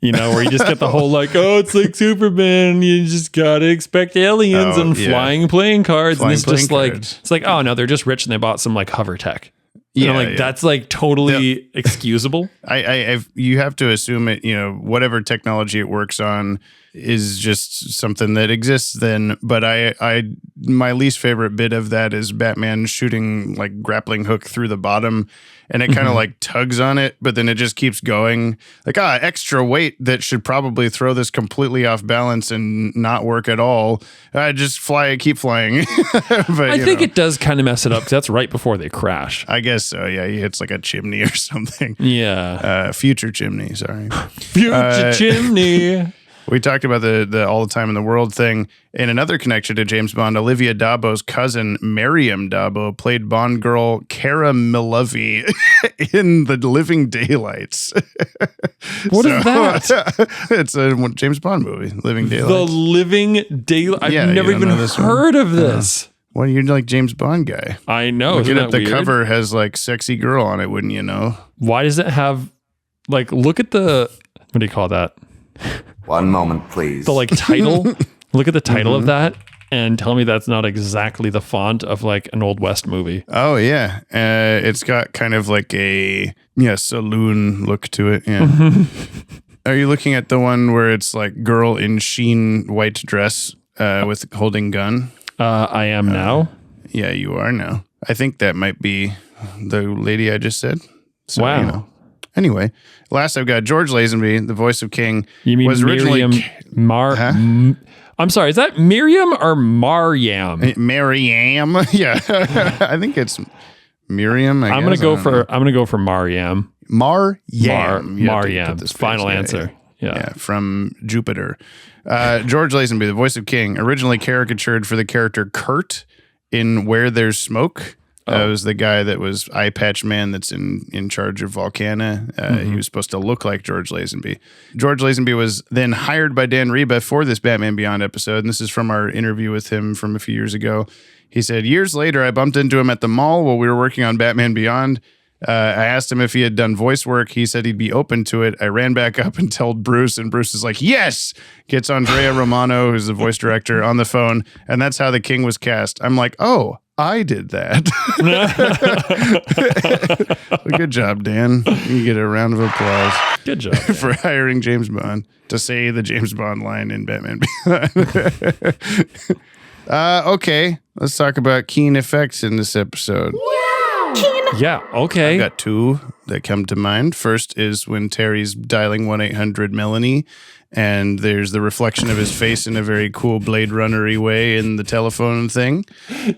You know, where you just get the whole like, oh, it's like Superman. You just gotta expect aliens and flying playing cards. Flying and it's just playing like, cards. it's like, oh no, they're just rich and they bought some like hover tech. Yeah, I'm like, that's like totally excusable. You have to assume it, you know, whatever technology it works on is just something that exists then. But my least favorite bit of that is Batman shooting like grappling hook through the bottom and it kind of like tugs on it, but then it just keeps going like, extra weight that should probably throw this completely off balance and not work at all. Just keep flying. But, I think it does kind of mess it up because that's right before they crash. I guess so. Yeah. He hits like a chimney or something. Yeah. Future chimney. Sorry. Future chimney. We talked about the all the time in the world thing. In another connection to James Bond, Olivia Dabo's cousin, Miriam Dabo, played Bond girl Cara Milovy in The Living Daylights. What is that? It's a James Bond movie, Living Daylights. The Living Daylights. I've never even heard of this. Well, you're like James Bond guy. I know. Look Isn't at it. that The weird? cover has like sexy girl on it, wouldn't you know? Why does it have like, look at the, what do you call that? One moment, please. The like title. Look at the title of that and tell me that's not exactly the font of like an Old West movie. Oh yeah, it's got kind of like a saloon look to it. Yeah. Are you looking at the one where it's like girl in sheen white dress with holding gun? I am now. Yeah, you are now. I think that might be the lady I just said. So, Wow. You know. Anyway, last I've got George Lazenby, the voice of King. You mean was originally Miriam I'm sorry, is that Miriam or Maryam? Maryam? Yeah, I think it's Miriam. I'm gonna go for Maryam. Maryam. Maryam. Final answer. Yeah. From Jupiter. George Lazenby, the voice of King, originally caricatured for the character Kurt in Where There's Smoke. It was the guy that was Eye Patch Man that's in charge of Volcana. He was supposed to look like George Lazenby. George Lazenby was then hired by Dan Reba for this Batman Beyond episode, and this is from our interview with him from a few years ago. He said, years later, I bumped into him at the mall while we were working on Batman Beyond. I asked him if he had done voice work. He said he'd be open to it. I ran back up and told Bruce, and Bruce is like, yes! Gets Andrea Romano, who's the voice director, on the phone, and that's how the King was cast. I'm like, oh, I did that. Good job, Dan. You get a round of applause. Good job. For hiring James Bond to say the James Bond line in Batman Beyond. Okay, let's talk about keen effects in this episode. Keen Yeah. Okay. I've got two that come to mind. First is when Terry's dialing 1-800-Melanie, and there's the reflection of his face in a very cool Blade Runner-y way in the telephone thing.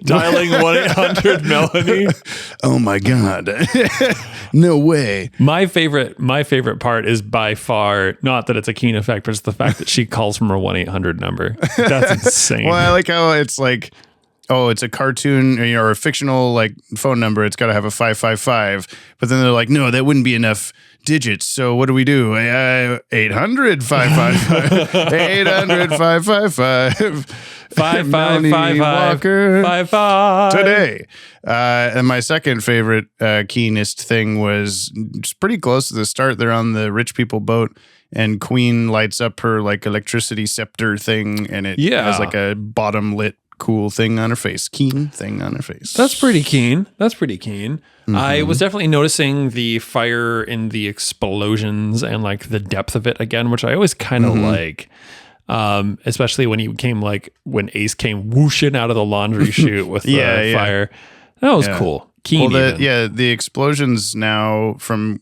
Dialing 1-800-Melanie. Oh my God. No way. My favorite part is by far not that it's a keen effect, but it's the fact that she calls from her 1-800 number. That's insane. Well, I like how it's like, oh, it's a cartoon or a fictional like phone number. It's got to have a 555. But then they're like, no, that wouldn't be enough digits. So what do we do? 800-555. 800-555. 5555 today. And my second favorite keenest thing was just pretty close to the start. They're on the rich people boat, and Queen lights up her like electricity scepter thing, and it has like a bottom lit cool thing on her face. Keen thing on her face. That's pretty keen. Mm-hmm. I was definitely noticing the fire in the explosions and like the depth of it again, which I always kind of like. Especially when when Ace came whooshing out of the laundry chute with the fire. That was cool. Keen. Well, the explosions now from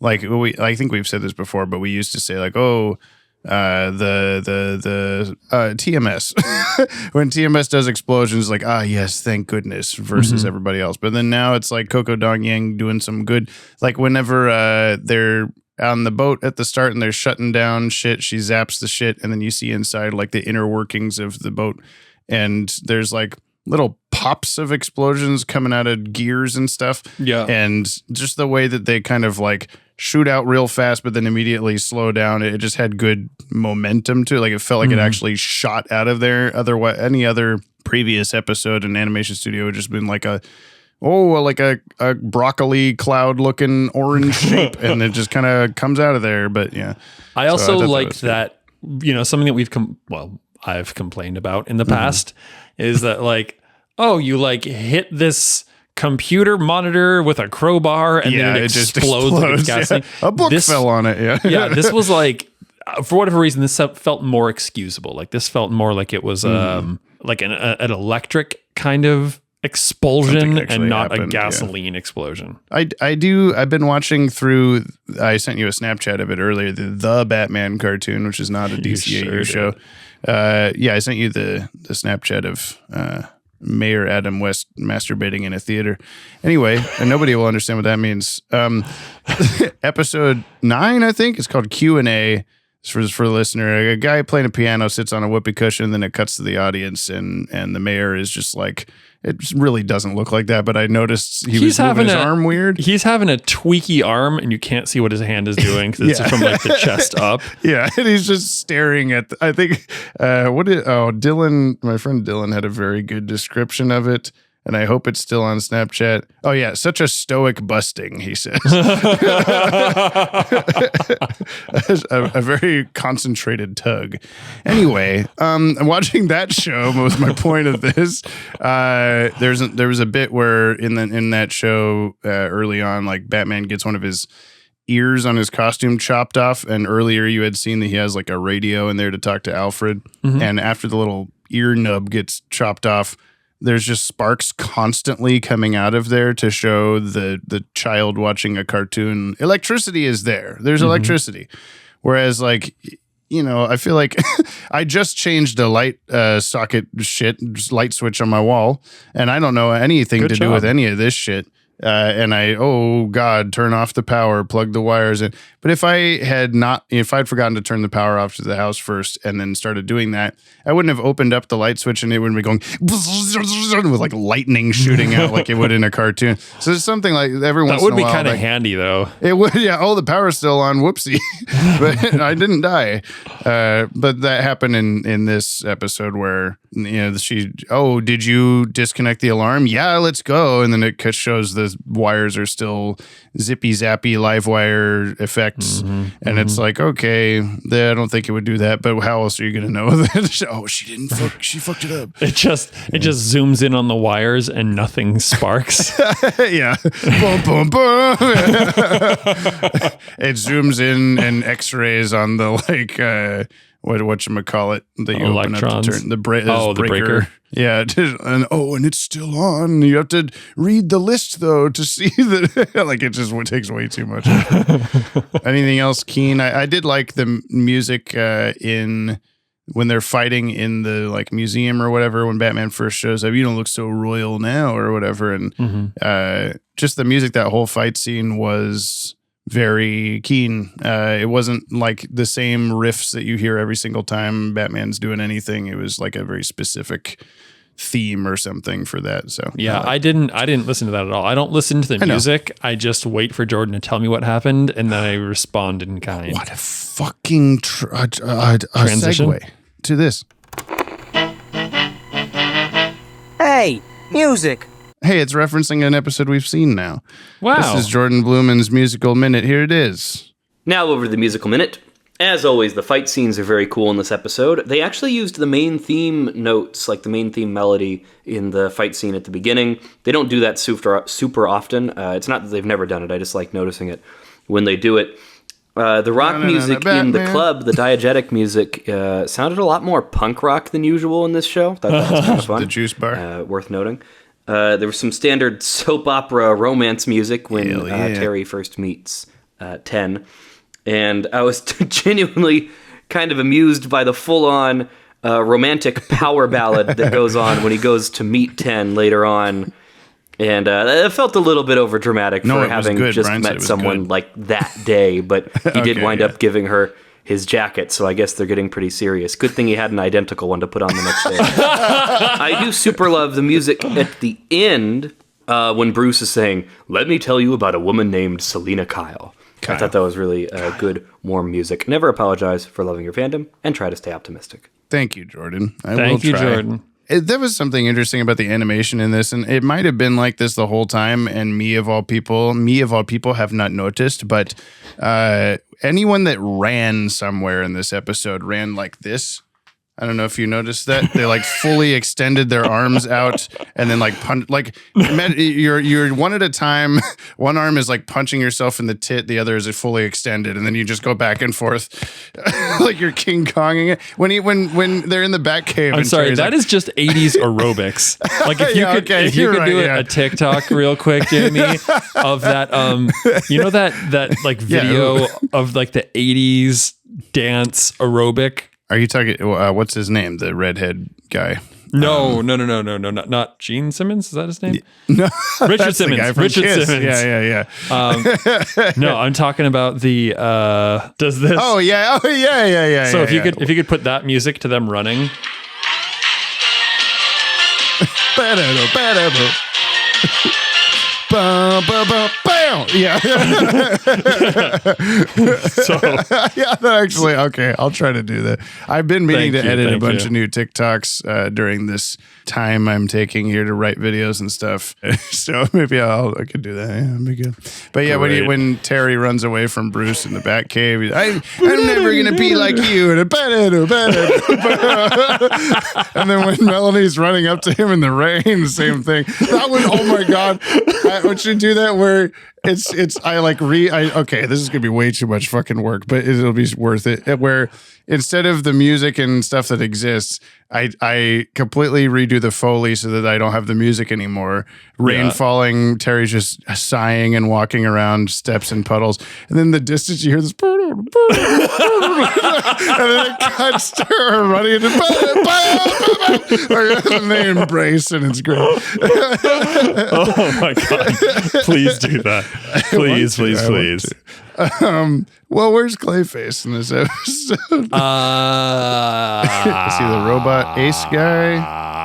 like I think we've said this before, but we used to say like, the TMS when TMS does explosions, like, yes, thank goodness versus everybody else. But then now it's like Coco Dong Yang doing some good, like whenever they're on the boat at the start and they're shutting down shit, she zaps the shit, and then you see inside like the inner workings of the boat, and there's like little pops of explosions coming out of gears and stuff. Yeah. And just the way that they kind of like shoot out real fast but then immediately slow down, it just had good momentum to it. Like it felt like it actually shot out of there. Otherwise, any other previous episode in Animation Studio would just been like a broccoli cloud looking orange shape, and it just kind of comes out of there. But yeah, I also like that, something that I've complained about in the past is that like, oh, you like hit this computer monitor with a crowbar and then it just explodes. Like it's gasoline. A book fell on it. Yeah. Yeah. This was like, for whatever reason, this felt more excusable. Like this felt more like it was like an electric kind of expulsion and not a gasoline explosion. I've been watching through, I sent you a Snapchat of it earlier, the Batman cartoon, which is not a DCAU show. I sent you the Snapchat of Mayor Adam West masturbating in a theater. Anyway, and nobody will understand what that means. Episode 9, I think, it's called Q&A. For the listener, a guy playing a piano sits on a whoopee cushion, and then it cuts to the audience, and the mayor is just like, it really doesn't look like that, but I noticed he was moving his arm weird. He's having a tweaky arm, and you can't see what his hand is doing because it's from like the chest up. Yeah, and he's just staring at. I think Dylan, my friend Dylan, had a very good description of it, and I hope it's still on Snapchat. Oh yeah, such a stoic busting, he says. a very concentrated tug. Anyway, watching that show was my point of this. There was a bit where in that show early on, like Batman gets one of his ears on his costume chopped off, and earlier you had seen that he has like a radio in there to talk to Alfred, and after the little ear nub gets chopped off, there's just sparks constantly coming out of there to show the child watching a cartoon. Electricity is there. There's electricity. Whereas like, I feel like I just changed a light socket light switch on my wall, and I don't know anything to do with any of this shit. And God, turn off the power, plug the wires in. But if I'd forgotten to turn the power off to the house first and then started doing that, I wouldn't have opened up the light switch and it wouldn't be going with like lightning shooting out like it would in a cartoon. So there's something like every once in a while. That would be kind of handy though. It would, yeah. Oh, the power's still on. Whoopsie. But I didn't die. But that happened in this episode where, did you disconnect the alarm? Yeah, let's go. And then it shows the wires are still zippy zappy live wire effects. And it's like, okay, I don't think it would do that, but how else are you going to know that? Oh, she fucked it up. It just zooms in on the wires and nothing sparks. Yeah. Boom, boom, boom. It zooms in and x-rays on the whatchamacallit that you open up to Electrons. turn the the breaker. Yeah, and it's still on. You have to read the list though to see that. Like it takes way too much. Anything else, Keen? I did like the music in when they're fighting in the like museum or whatever. When Batman first shows up, you don't look so royal now or whatever, and just the music. That whole fight scene was very keen. It wasn't like the same riffs that you hear every single time Batman's doing anything. It was like a very specific theme or something for that. So yeah, I didn't listen to that at all. I don't listen to the music. I just wait for Jordan to tell me what happened, and then I respond in kind. What a fucking transition segue to this. Hey, music. Hey, it's referencing an episode we've seen now. Wow. This is Jordan Blumen's Musical Minute. Here it is. Now over to the Musical Minute. As always, the fight scenes are very cool in this episode. They actually used the main theme notes, like the main theme melody in the fight scene at the beginning. They don't do that super often. It's not that they've never done it. I just like noticing it when they do it. The rock music in the club, the diegetic music, sounded a lot more punk rock than usual in this show. Thought that was kind of fun. The juice bar. Worth noting. There was some standard soap opera romance music when Terry first meets 10. And I was genuinely kind of amused by the full-on romantic power ballad that goes on when he goes to meet 10 later on. And it felt a little bit overdramatic for having just met someone like that day. But he did wind up giving her his jacket, so I guess they're getting pretty serious. Good thing he had an identical one to put on the next day. I do super love the music at the end when Bruce is saying, "Let me tell you about a woman named Selena Kyle." I thought that was really good, warm music. Never apologize for loving your fandom, and try to stay optimistic. Thank you, Jordan. Thank you, Jordan. There was something interesting about the animation in this, and it might have been like this the whole time, and me of all people have not noticed, but anyone that ran somewhere in this episode ran like this. I don't know if you noticed that. They like fully extended their arms out and then like punch, like you're one at a time. One arm is like punching yourself in the tit. The other is fully extended. And then you just go back and forth like you're King Konging it. When they're in the Batcave. I'm sorry, that is just 80s aerobics. Like if you could do a TikTok real quick, Jamie, of that, that like video of like the 80s dance aerobic. Are you talking? What's his name? The redhead guy? No, not Gene Simmons. Is that his name? No, Richard Simmons. Richard Kiss. Simmons. Yeah. No, I'm talking about the. Does this? Oh yeah. So if you could put that music to them running. Yeah. So yeah, actually, okay. I'll try to do that. I've been meaning to edit a bunch of new TikToks during this time I'm taking here to write videos and stuff. So maybe I could do that. Yeah, that'd be good. But yeah, when Terry runs away from Bruce in the Batcave, I'm never gonna be like you. And then when Melanie's running up to him in the rain, same thing. That was, oh my god. I should do that where it's okay, this is gonna be way too much fucking work, but it'll be worth it. Where instead of the music and stuff that exists, I completely redo the Foley so that I don't have the music anymore. Rain falling, Terry's just sighing and walking around steps and puddles, and then the distance you hear this, and then it cuts to her running into, and they embrace, and it's great. Oh my god! Please do that. Please. Well, where's Clayface in this episode? Is he the robot ace guy?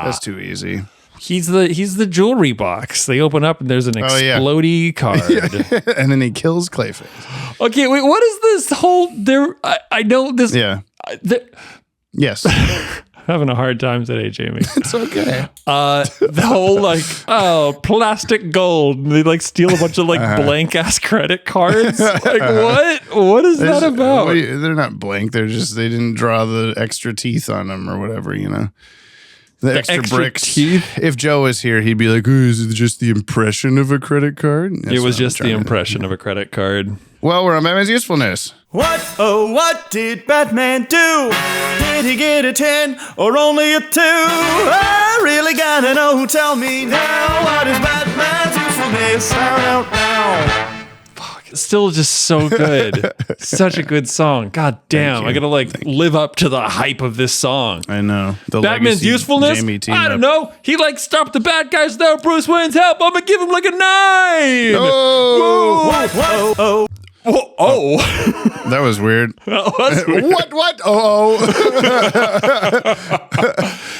That's too easy. He's the jewelry box. They open up and there's an explodey card. Yeah. And then he kills Clayface. Okay, wait, what is this whole there? I know this. Yeah. Yes. Having a hard time today, Jamie. It's okay. The whole plastic gold. They like steal a bunch of blank ass credit cards. Like what? What is that about? They're not blank. They didn't draw the extra teeth on them or whatever, you know. The extra bricks. Teeth. If Joe was here, he'd be like, "Oh, is it just the impression of a credit card?" It was just the impression of a credit card. Well, we're on Batman's usefulness. What did Batman do? Did he get a 10 or only a 2? I really gotta know, tell me now. What is Batman's usefulness? Now. Still just so good. Such a good song. God damn. I gotta live up to the hype of this song. I know. The Batman's Legacy usefulness? Jamie team I don't up. know. He stopped the bad guys without Bruce Wayne's help. I'm gonna give him a 9. Oh. Oh. That was weird. That was weird. What? Oh.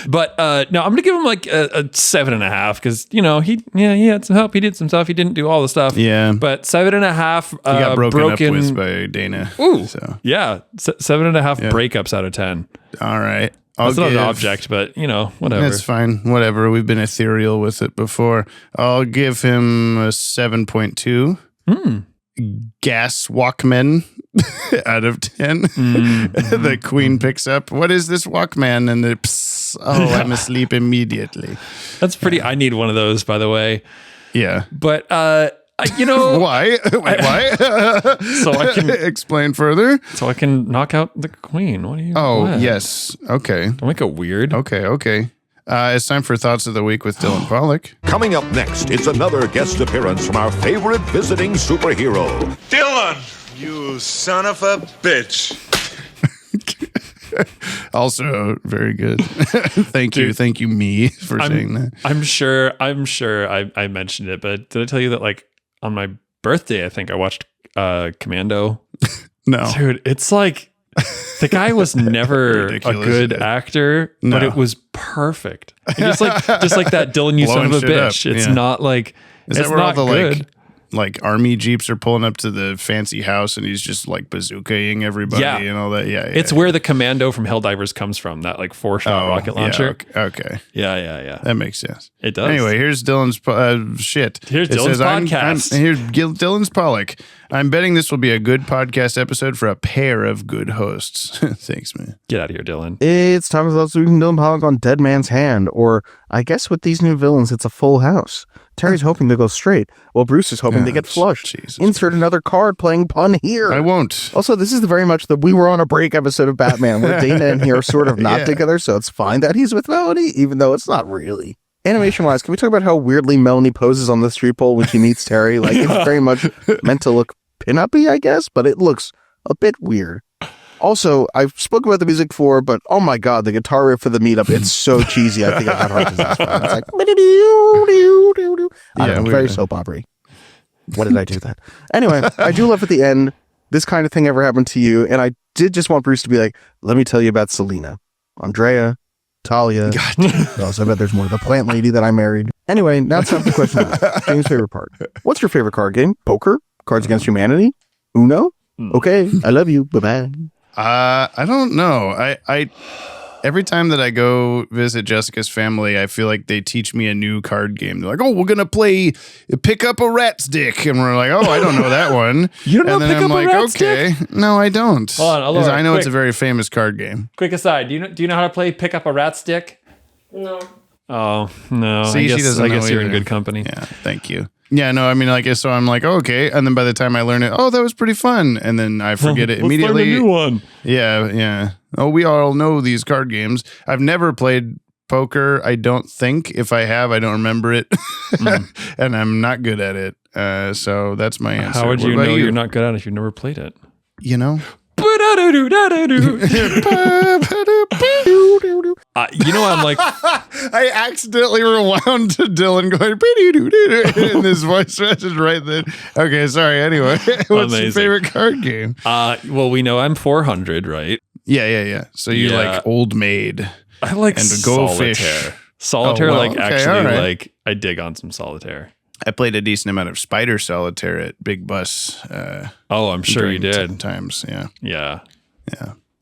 But no, I'm gonna give him a 7.5 because he had some help. He did some stuff. He didn't do all the stuff. Yeah. But 7.5. He got broken up with by Dana. Ooh. So. Yeah. 7.5 breakups out of 10. All right. That's not an object, but whatever. That's fine. Whatever. We've been ethereal with it before. I'll give him a 7.2. Gas Walkman out of 10. The Queen picks up, what is this Walkman? And I'm asleep immediately. That's pretty. I need one of those, by the way. Yeah. But why? Wait, why? So I can explain further. So I can knock out the Queen. What do you? Oh, what? yes. Okay. Don't make it weird. Okay. It's time for Thoughts of the Week with Dylan Pollock. Coming up next, it's another guest appearance from our favorite visiting superhero. Dylan, you son of a bitch. Also, very good. Thank you, me, for saying that. I'm sure I mentioned it, but did I tell you that on my birthday, I think I watched Commando? No. Dude, it's the guy was never a good actor, but it was perfect. Just like that, Dylan, you son of a bitch. It's not like is it's that where not all the good. like army jeeps are pulling up to the fancy house and he's just bazookaing everybody and all that? Yeah. It's where the Commando from Helldivers comes from, that 4-shot rocket launcher. Yeah, okay. Yeah. That makes sense. It does. Anyway, here's Dylan's shit. Here's Dylan's podcast. Here's Dylan's Pollock. I'm betting this will be a good podcast episode for a pair of good hosts. Thanks, man. Get out of here, Dylan. It's time for those week Dylan Pollock on Dead Man's Hand, or I guess with these new villains, it's a full house. Terry's hoping to go straight, while Bruce is hoping to get flushed. Jesus. Insert another card playing pun here. I won't. Also, this is very much the we were on a break episode of Batman, where Dana and he are sort of not together, so it's fine that he's with Melanie, even though it's not really. Animation-wise, can we talk about how weirdly Melanie poses on the street pole when she meets Terry? It's very much meant to look pin-up-y, I guess, but it looks a bit weird. Also, I've spoken about the music before, but oh my god, the guitar riff for the meetup, it's so cheesy. I think I got heart disease. It's I don't know, very soap opera. What did I do then? Anyway, I do love at the end, this kind of thing ever happened to you, and I did just want Bruce to be like, let me tell you about Selena, Andrea, Talia. Also, I bet there's more. The plant lady that I married. Anyway, now it's time for the question. James' favorite part. What's your favorite card game? Poker? Cards Against Humanity? Uno? Okay, I love you. Bye-bye. I don't know. I every time that I go visit Jessica's family, I feel like they teach me a new card game. They're like, "Oh, we're gonna play Pick Up a Rat's Dick," and we're like, "Oh, I don't know that one." You don't know and then Pick I'm Up a like, Rat's "Okay, Dick? no, I don't." Hold on, 'Cause I know quick. it's a very famous card game. Quick aside, do you know how to play Pick Up a Rat Stick? No. Oh no! See, she doesn't. I guess know you're in either. good company. Yeah, thank you. Yeah, no, I mean, so I'm like, okay, and then by the time I learn it, oh, that was pretty fun, and then I forget it immediately. Let's learn a new one. Yeah. Oh, we all know these card games. I've never played poker. I don't think. If I have, I don't remember it, and I'm not good at it. So that's my answer. How would you What know about you're not good at it if you've never played it? You know. I'm like, I accidentally rewound to Dylan going in this voice message right then. Okay, sorry. Anyway, what's your favorite card game? Well, we know I'm 400, right? Yeah. So you like Old Maid? I like and Solitaire. Go Fish. Solitaire, all right. I dig on some Solitaire. I played a decent amount of Spider Solitaire at Big Bus. I'm sure you did. Sometimes, yeah. Yeah.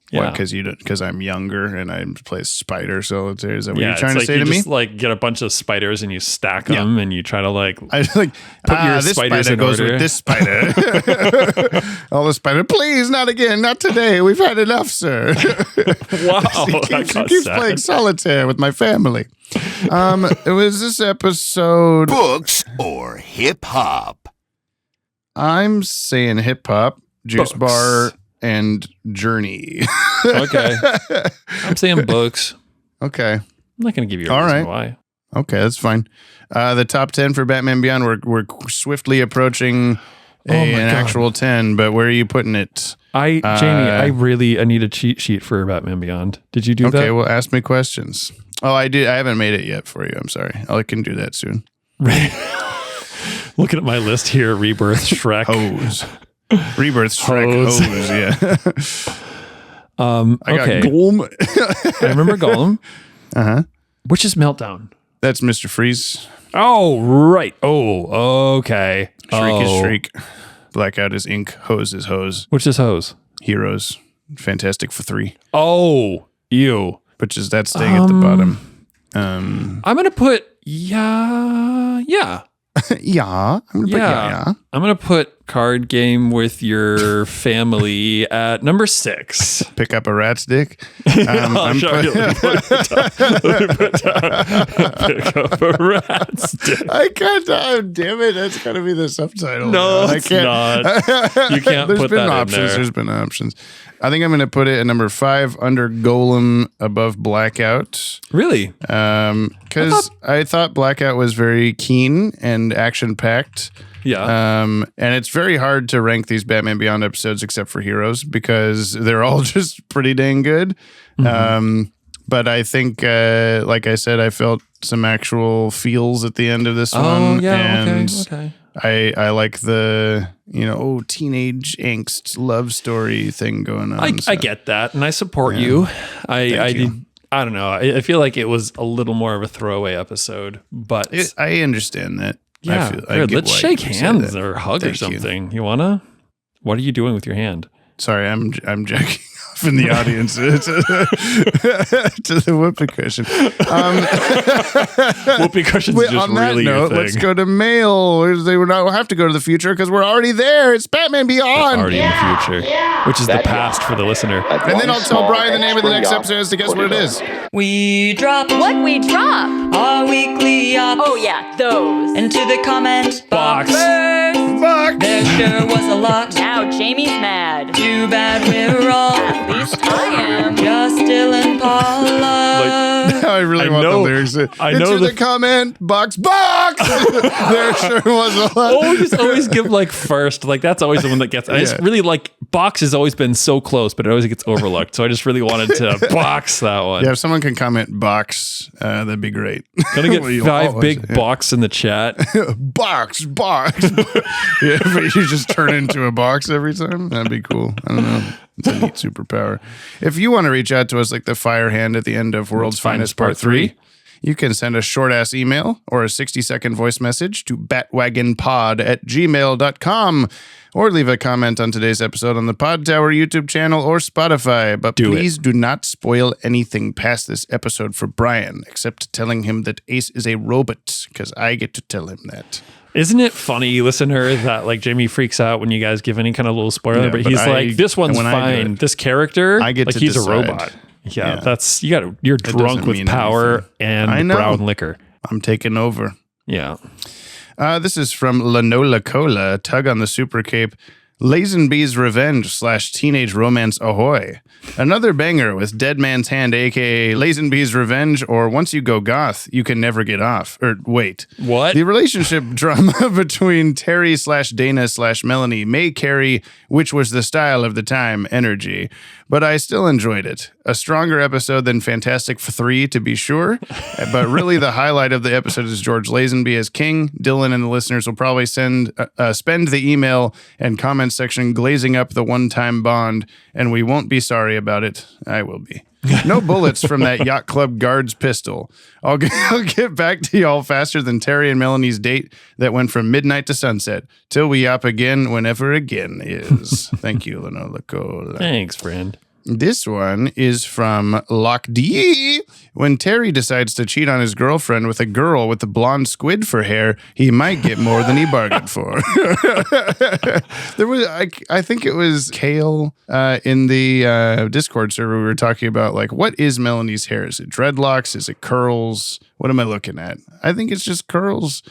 Because I'm younger and I play Spider Solitaire. Is that what Yeah, you're trying to say you to me? just get a bunch of spiders and you stack them and you try to I put your this spiders spider in goes order. with this spider. All the spider, please, not again, not today. We've had enough, sir. Wow, he keeps playing solitaire with my family. It was this episode. Books or hip hop? I'm saying hip hop. Juice Books. Bar and Journey. Okay. I'm saying books. Okay. I'm not going to give you a All reason right. why. Okay, that's fine. The top 10 for Batman Beyond, we're swiftly approaching an actual 10, but where are you putting it? Jamie, I need a cheat sheet for Batman Beyond. Did you do that? Okay, well, ask me questions. Oh, I did. I haven't made it yet for you. I'm sorry. I can do that soon. Looking at my list here, Rebirth, Shrek. Hose. Rebirth, Shrek, Hose, yeah. I got Golem. I remember Golem. Uh-huh. Which is Meltdown? That's Mr. Freeze. Oh, right. Oh, okay. Shriek is Shriek. Blackout is Ink. Hose is Hose. Which is Hose? Heroes. Fantastic for 3. Oh, ew. Which is that staying at the bottom. I'm going to put, yeah. Yeah. I'm gonna put yeah. I'm going to put Card Game with Your Family at number 6. Pick up a rat's dick. Pick up a rat's dick. I can't. Oh, damn it! That's got to be the subtitle. No, I it's can't. not. You can't put that options. in there. There's been options. I think I'm going to put it at number 5 under Golem above Blackout. Really? Because I thought Blackout was very keen and action packed. Yeah. And it's very hard to rank these Batman Beyond episodes except for Heroes because they're all just pretty dang good. Mm-hmm. But I think, like I said, I felt some actual feels at the end of this one. Oh, yeah. And okay. I like the, teenage angst love story thing going on. I get that, and I support you. I don't know. I feel like it was a little more of a throwaway episode, but I understand that. Yeah, let's shake hands or hug or something. You wanna? What are you doing with your hand? Sorry, I'm jacking off in the audience to the whoopee cushion. Whoopee cushion's just on that really note, your thing. let's go to mail. They would not have to go to the future because we're already there. It's Batman Beyond. Already in the future, which is the past for the listener. And then I'll tell Brian the name of the next episode has to guess what it is. We drop What we drop? our weekly ups Oh yeah, those. into the comment box. Box. There sure was a lot. Now Jamie's mad. Too bad we're all At least I am. just Dylan Paula. I really want the lyrics. Into the comment box. There sure was a lot. always give first. That's always the one that gets. I just really box has always been so close, but it always gets overlooked. So I just really wanted to box that one. Yeah, if someone can comment box, that'd be great. Gonna get 5 big box in the chat. box. Yeah, but you just turn into a box every time. That'd be cool. I don't know. It's a neat superpower. If you want to reach out to us like the fire hand at the end of World's Finest Part 3, you can send a short-ass email or a 60-second voice message to batwagonpod@gmail.com or leave a comment on today's episode on the Pod Tower YouTube channel or Spotify. But please do not spoil anything past this episode for Brian, except telling him that Ace is a robot, because I get to tell him that. Isn't it funny, listener, that Jamie freaks out when you guys give any kind of little spoiler, Yeah, but but he's this one's fine. This character, I get to he's decide. a robot. Yeah, that's you're drunk with power and brown liquor. I'm taking over. Yeah. This is from Lanola Cola, Tug on the Super Cape, Lazenby's Revenge / Teenage Romance Ahoy. Another banger with Dead Man's Hand, aka Lazenby's Revenge, or Once You Go Goth, You Can Never Get Off. Or wait. What? The relationship drama between Terry / Dana / Melanie may carry which was the style of the time energy, but I still enjoyed it. A stronger episode than Fantastic 3, to be sure, but really the highlight of the episode is George Lazenby as King. Dylan and the listeners will probably spend the email and comment section glazing up the one-time bond, and we won't be sorry about it. I will be. No bullets from that Yacht Club guard's pistol. I'll get back to y'all faster than Terry and Melanie's date that went from midnight to sunset. Till we yap again, whenever again is. Thank you, Lanola Cola. Thanks, friend. This one is from Loch D. When Terry decides to cheat on his girlfriend with a girl with the blonde squid for hair, he might get more than he bargained for. There was, I think it was Kale in the Discord server. We were talking about what is Melanie's hair? Is it dreadlocks? Is it curls? What am I looking at? I think it's just curls.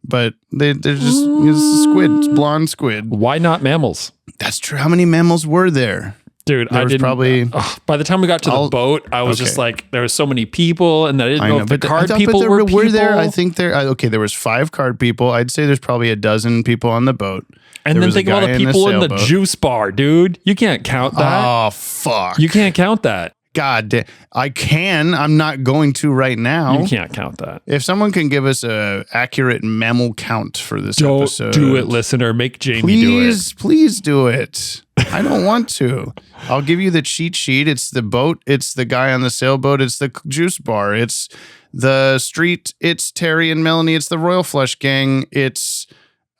but they're just it's squid, it's blonde squid. Why not mammals? That's true. How many mammals were there? Dude, There I was didn't. probably- By the time we got to the boat, I was just like, there was so many people, and I didn't know if the card people were people. there. I think there. Okay, there was 5 card people. I'd say there's probably a dozen people on the boat. And There then was a think of all guy the people in the sailboat. juice bar, dude. You can't count that. Oh fuck! You can't count that. God, I can. I'm not going to right now. You can't count that. If someone can give us a accurate mammal count for this Don't episode, do it, listener. Make Jamie please, please do it. I don't want to. I'll give you the cheat sheet. It's the boat. It's the guy on the sailboat. It's the juice bar. It's the street. It's Terry and Melanie. It's the Royal Flush Gang. It's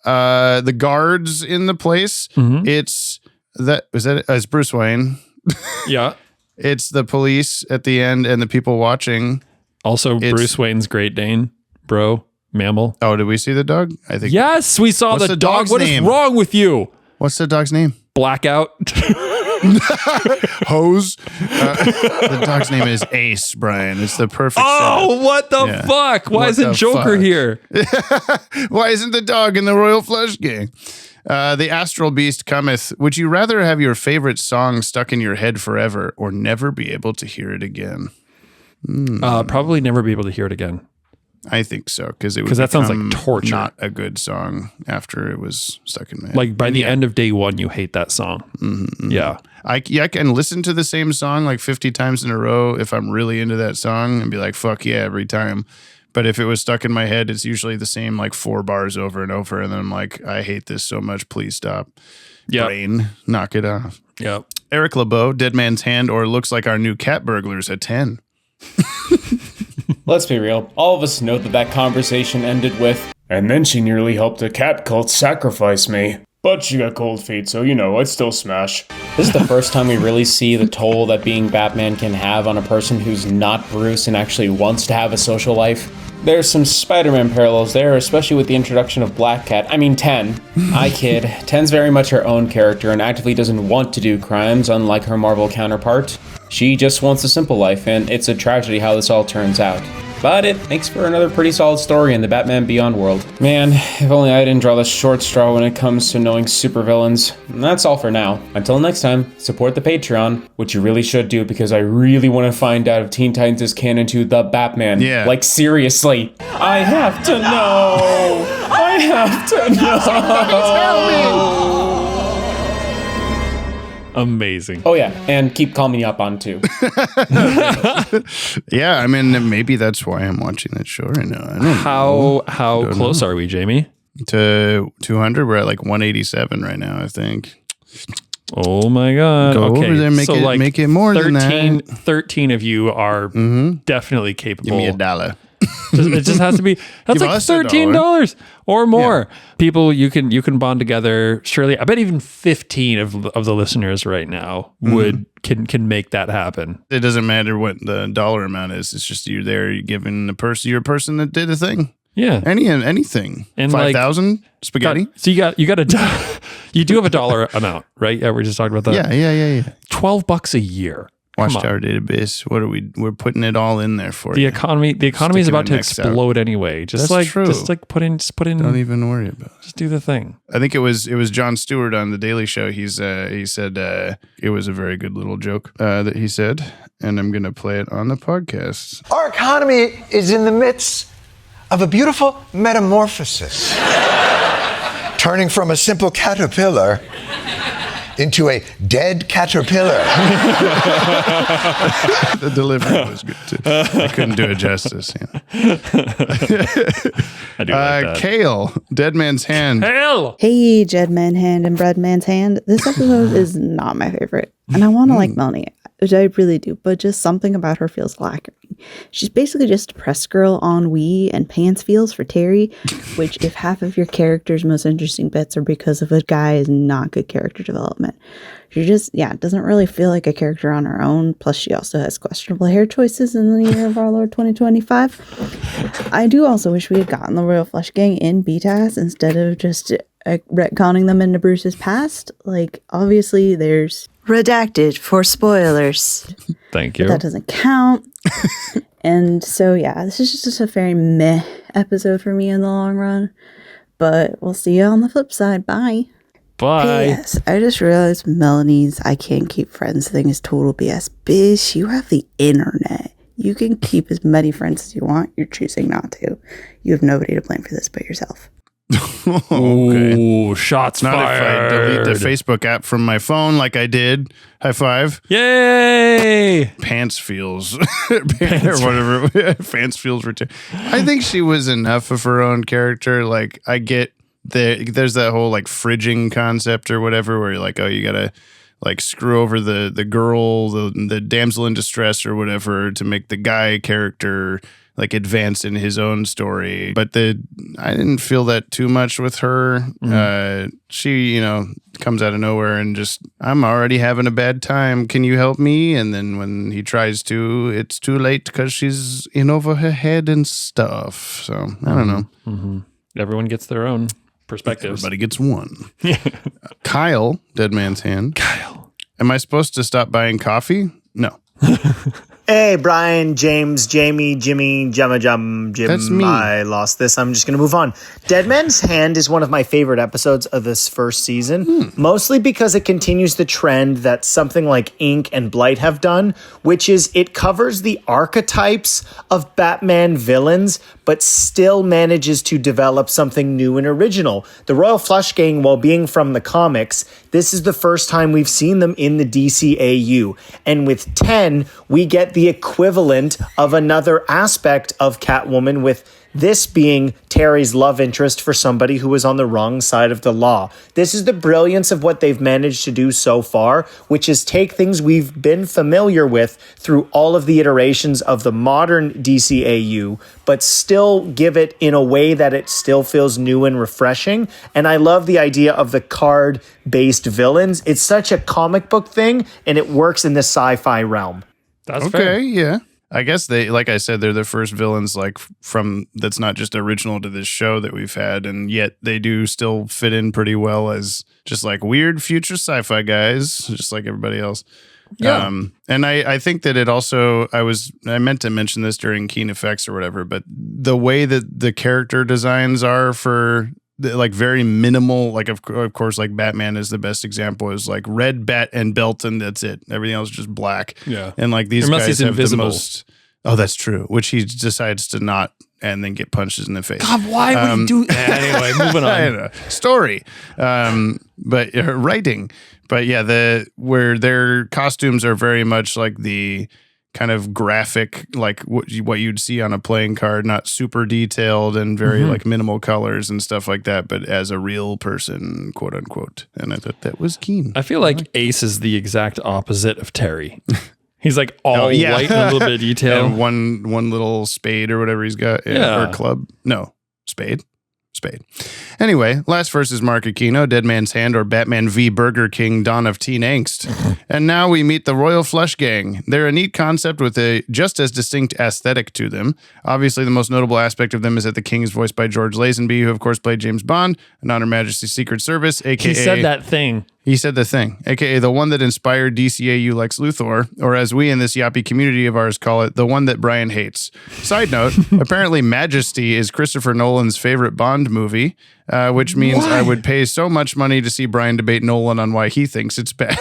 the guards in the place. It's it's Bruce Wayne. Yeah. It's the police at the end and the people watching. Also, Bruce Wayne's Great Dane, bro, mammal. Oh, did we see the dog? I think. Yes, we saw What's the the dog. dog's What is name? wrong with you? What's the dog's name? Blackout. Hose. The dog's name is Ace, Brian. It's the perfect. Oh, setup. what the Yeah. fuck? Why What isn't the Joker fuck? here? Why isn't the dog in the Royal Flush Gang? The Astral Beast cometh. Would you rather have your favorite song stuck in your head forever or never be able to hear it again? Probably never be able to hear it again. I think so, because that sounds like torture. Not a good song after it was stuck in my head. Like by the end of day one, you hate that song. Yeah. I can listen to the same song like 50 times in a row if I'm really into that song and be like, fuck yeah, every time. But if it was stuck in my head, it's usually the same like 4 bars over and over. And then I'm like, I hate this so much. Please stop. Yep. Brain, knock it off. Yep. Eric LeBeau, Dead Man's Hand, or Looks Like Our New Cat Burglars, a 10. Let's be real. All of us note that conversation ended with, and then she nearly helped a cat cult sacrifice me. But she got cold feet, so I'd still smash. This is the first time we really see the toll that being Batman can have on a person who's not Bruce and actually wants to have a social life. There's some Spider-Man parallels there, especially with the introduction of Black Cat. I mean, 10. I kid. 10's very much her own character and actively doesn't want to do crimes, unlike her Marvel counterpart. She just wants a simple life, and it's a tragedy how this all turns out. But it makes for another pretty solid story in the Batman Beyond world. Man, if only I didn't draw the short straw when it comes to knowing supervillains. And that's all for now. Until next time, support the Patreon, which you really should do because I really want to find out if Teen Titans is canon to the Batman. Yeah. Like, seriously. I have to know. I have to know. Amazing. Oh yeah, and keep calling me up on 2. Yeah, I mean, maybe that's why I'm watching that show right now. I don't How close are we, Jamie? To 200? We're at like 187 right now, I think. Oh my God. Go okay. over there, make it more 13, than that. 13 of you are definitely capable. Give me $1. It just has to be. That's Give like us $1. $13 or more. People, you can bond together. Surely, I bet even 15 of the listeners right now can make that happen. It doesn't matter what the dollar amount is. It's just you're there. You're giving you're a person that did a thing. Yeah, anything. And 5,000 spaghetti. So you got you do have a dollar amount, right? Yeah, we're just talking about that. Yeah. $12 a year. Watchtower database. We're putting it all in there for the you. economy is about to explode anyway. Just That's true. put in. Don't even worry about it. Just do the thing. I think it was Jon Stewart on the Daily Show. He said it was a very good little joke that he said, and I'm gonna play it on the podcast. Our economy is in the midst of a beautiful metamorphosis, turning from a simple caterpillar into a dead caterpillar. The delivery was good too. I couldn't do it justice. I do like that. Kale, Dead Man's Hand. Kale! Hey, Jed Man Hand and Bread Man's Hand. This episode is not my favorite. And I want to like Melanie, which I really do, but just something about her feels lacking. She's basically just a press girl ennui and pants feels for Terry, which if half of your character's most interesting bits are because of a guy is not good character development. She just, doesn't really feel like a character on her own. Plus, she also has questionable hair choices in the year of our Lord 2025. I do also wish we had gotten the Royal Flush Gang in BTAS instead of just retconning them into Bruce's past. Like, obviously, there's redacted for spoilers. Thank you. But that doesn't count. And so, yeah, this is just a very meh episode for me in the long run. But we'll see you on the flip side. Bye. Bye. P.S. I just realized Melanie's I can't keep friends thing is total BS. Bitch, you have the internet. You can keep as many friends as you want. You're choosing not to. You have nobody to blame for this but yourself. Okay. Ooh, shots Not fired. if I delete the Facebook app from my phone like I did. High five. Yay! Pants feels. Or whatever. Pants feels return. I think she was enough of her own character. Like, I get there's that whole like fridging concept or whatever where you're like, oh, you gotta like screw over the girl, the damsel in distress or whatever to make the guy character like advance in his own story. But I didn't feel that too much with her. She, comes out of nowhere and just, I'm already having a bad time. Can you help me? And then when he tries to, it's too late because she's in over her head and stuff. So I don't know. Mm-hmm. Everyone gets their own perspectives. Everybody gets one. Kyle, Dead Man's Hand. Kyle. Am I supposed to stop buying coffee? No. Hey, Brian, James, Jamie, Jimmy, Jim. That's me. I lost this. I'm just going to move on. Dead Man's Hand is one of my favorite episodes of this first season, mostly because it continues the trend that something like Ink and Blight have done, which is it covers the archetypes of Batman villains, but still manages to develop something new and original. The Royal Flush Gang, while being from the comics, this is the first time we've seen them in the DCAU. And with 10, we get the equivalent of another aspect of Catwoman, with this being Terry's love interest for somebody who was on the wrong side of the law. This is the brilliance of what they've managed to do so far, which is take things we've been familiar with through all of the iterations of the modern DCAU, but still give it in a way that it still feels new and refreshing. And I love the idea of the card-based villains. It's such a comic book thing, and it works in the sci-fi realm. That's okay, fair. Yeah. I guess they, like I said, they're the first villains like from that's not just original to this show that we've had, and yet they do still fit in pretty well as just like weird future sci-fi guys, just like everybody else. Yeah. And I think that it also, I meant to mention this during Keen Effects or whatever, but the way that the character designs are for like very minimal, like of course, like Batman is the best example, is like red bat and belt and that's it. Everything else is just black. Yeah. And like these Unless guys he's have invisible. the most. Oh, that's true. Which he decides to not and then get punches in the face. God, why would you do anyway, moving on. I don't know. Story. But writing. But yeah, where their costumes are very much like the kind of graphic, like what you'd see on a playing card, not super detailed and very like minimal colors and stuff like that, but as a real person, quote unquote. And I thought that was keen. I feel like Ace is the exact opposite of Terry. He's like all white and a little bit of detail. And one little spade or whatever he's got. Yeah. Or club. No, spade. Anyway, last verse is Mark Aquino, Dead Man's Hand, or Batman v Burger King, Dawn of Teen Angst. And now we meet the Royal Flush Gang. They're a neat concept with a just as distinct aesthetic to them. Obviously, the most notable aspect of them is that the king is voiced by George Lazenby, who of course played James Bond in On Her Majesty's Secret Service, aka... He said that thing. He said the thing, aka the one that inspired DCAU Lex Luthor, or as we in this Yoppie community of ours call it, the one that Brian hates. Side note, apparently Majesty is Christopher Nolan's favorite Bond movie, which means I would pay so much money to see Brian debate Nolan on why he thinks it's bad.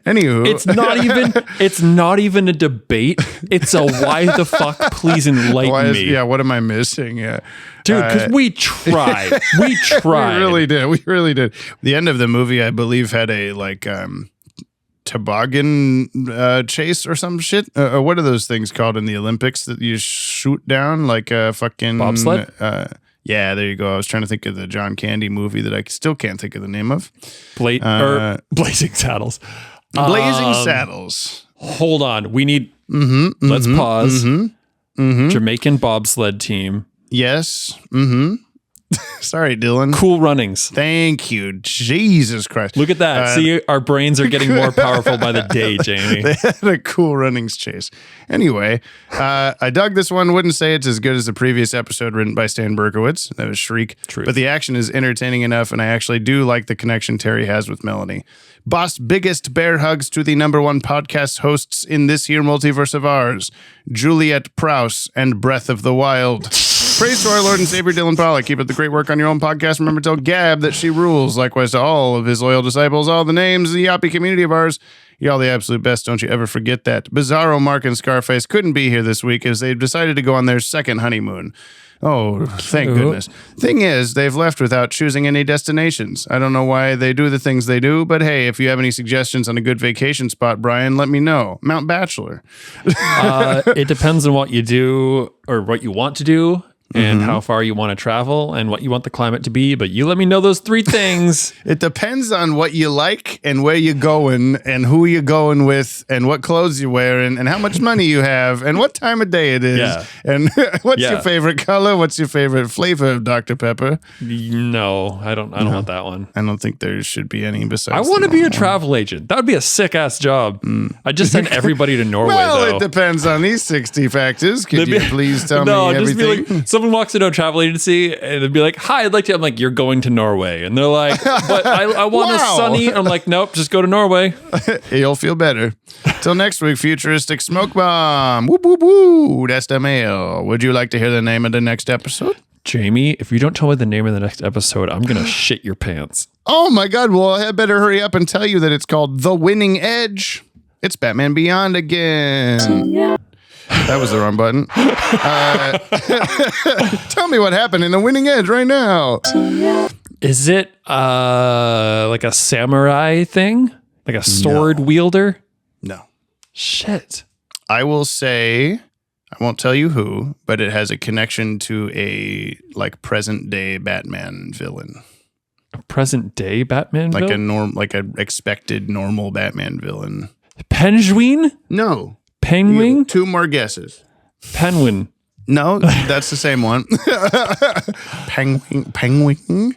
Anywho. It's not even a debate. It's a why the fuck, please enlighten me. Yeah, what am I missing? Yeah. Dude, because we tried. We tried. We really did. The end of the movie, I believe, had a like toboggan chase or some shit. What are those things called in the Olympics that you shoot down like a fucking bobsled? Yeah, there you go. I was trying to think of the John Candy movie that I still can't think of the name of. Blazing Saddles. Blazing Saddles. Hold on. We need... Let's pause. Jamaican bobsled team. Yes. Sorry, Dylan. Cool Runnings. Thank you. Jesus Christ. Look at that. See, our brains are getting more powerful by the day, Jamie. They had a Cool Runnings chase. Anyway, I dug this one. Wouldn't say it's as good as the previous episode written by Stan Berkowitz. That was Shriek. Truth. But the action is entertaining enough, and I actually do like the connection Terry has with Melanie. Boss, biggest bear hugs to the #1 podcast hosts in this here multiverse of ours, Juliet Prowse and Breath of the Wild. Praise to our Lord and Savior Dylan Pollock. Keep up the great work on your own podcast. Remember to tell Gab that she rules. Likewise to all of his loyal disciples, all the names of the Yoppie community of ours. Y'all the absolute best. Don't you ever forget that. Bizarro, Mark, and Scarface couldn't be here this week as they've decided to go on their second honeymoon. Oh, thank goodness. Thing is, they've left without choosing any destinations. I don't know why they do the things they do, but hey, if you have any suggestions on a good vacation spot, Brian, let me know. Mount Bachelor. It depends on what you do or what you want to do. And how far you want to travel and what you want the climate to be. But you let me know those 3 things. It depends on what you like and where you're going and who you're going with and what clothes you're wearing and how much money you have and what time of day it is. Yeah. And what's your favorite color? What's your favorite flavor of Dr. Pepper? No, I don't want that one. I don't think there should be any besides. I want to be a travel agent. That would be a sick ass job. I just send everybody to Norway, well, though. it depends on these 60 factors. Could you please tell me everything? Just be like, someone walks into a travel agency and it'd be like, hi, I'd like to. I'm like, you're going to Norway. And they're like, but I want a sunny. I'm like, nope, just go to Norway. You'll feel better. Till next week, futuristic smoke bomb. Whoop, whoop, whoop. That's the mail. Would you like to hear the name of the next episode? Jamie, if you don't tell me the name of the next episode, I'm going to shit your pants. Oh my God. Well, I better hurry up and tell you that it's called The Winning Edge. It's Batman Beyond again. That was the wrong button. Tell me what happened in The Winning Edge right now. Is it like a samurai thing? Like a sword wielder? No. Shit. I will say, I won't tell you who, but it has a connection to a like present day Batman villain. A present day Batman villain? Like a expected normal Batman villain. Penguin? No. Penguin? 2 more guesses. Penguin. No, that's the same one. Penguin.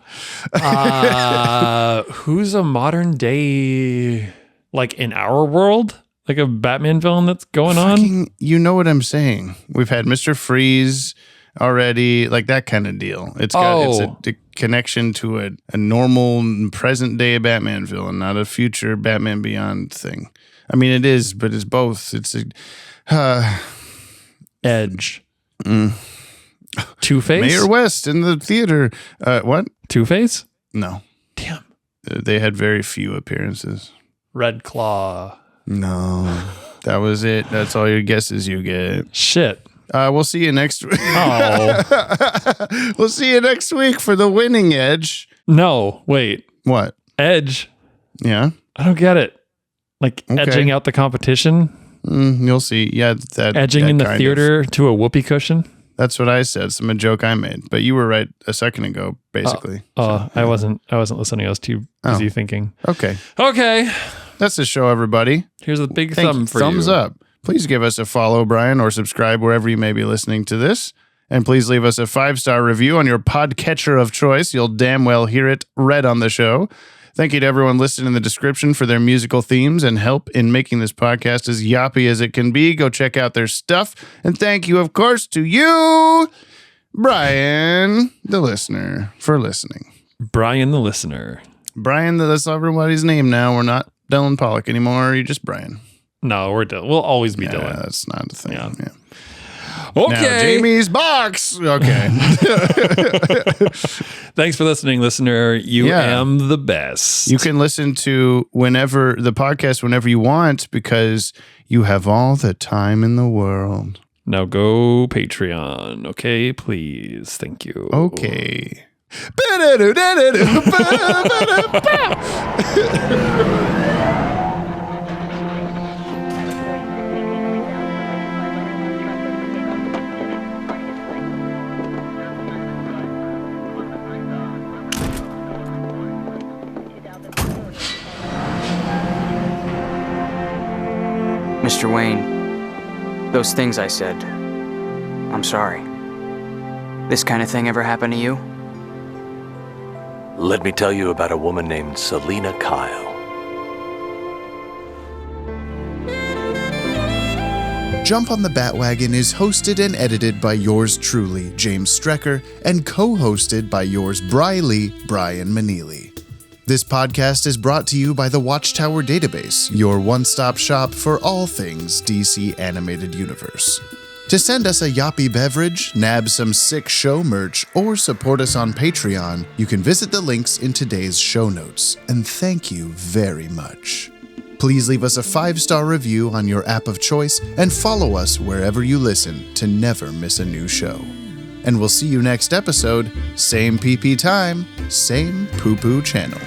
Who's a modern day, like in our world, like a Batman villain that's going on? You know what I'm saying. We've had Mr. Freeze already, like that kind of deal. It's a connection to a normal present day Batman villain, not a future Batman Beyond thing. I mean, it is, but it's both. It's a Edge. Two-Face? Mayor West in the theater. What? Two-Face? No. Damn. They had very few appearances. Red Claw. No. That was it. That's all your guesses you get. Shit. We'll see you next week. Oh. We'll see you next week for The Winning Edge. No, wait. What? Edge. Yeah. I don't get it. Like edging out the competition? You'll see. Yeah, that edging that in the theater to a whoopee cushion. That's what I said. Some joke I made, but you were right a second ago, basically. I wasn't listening. I was too busy thinking. Okay. That's the show, everybody. Here's a big thumb for you. Thumbs up. Please give us a follow, Brian, or subscribe wherever you may be listening to this. And please leave us a 5-star review on your podcatcher of choice. You'll damn well hear it read on the show. Thank you to everyone listed in the description for their musical themes and help in making this podcast as yoppy as it can be. Go check out their stuff. And thank you, of course, to you, Brian, the listener, for listening. Brian, the listener. Brian, that's everybody's name now. We're not Dylan Pollock anymore. You're just Brian. No, we're Dylan. We'll always be Dylan. That's not the thing. Yeah. Okay. Now, Jamie's box. Okay. Thanks for listening, listener. You am the best. You can listen to the podcast whenever you want because you have all the time in the world. Now go Patreon. Okay, please. Thank you. Okay. Mr. Wayne, those things I said, I'm sorry. This kind of thing ever happened to you? Let me tell you about a woman named Selena Kyle. Jump on the Bat-Wagon is hosted and edited by yours truly, James Strecker, and co-hosted by yours Briley, Brian Maneely. This podcast is brought to you by the Watchtower Database, your one-stop shop for all things DC Animated Universe. To send us a Yoppie beverage, nab some sick show merch, or support us on Patreon, you can visit the links in today's show notes. And thank you very much. Please leave us a 5-star review on your app of choice and follow us wherever you listen to never miss a new show. And we'll see you next episode, same PP time, same poo-poo channel.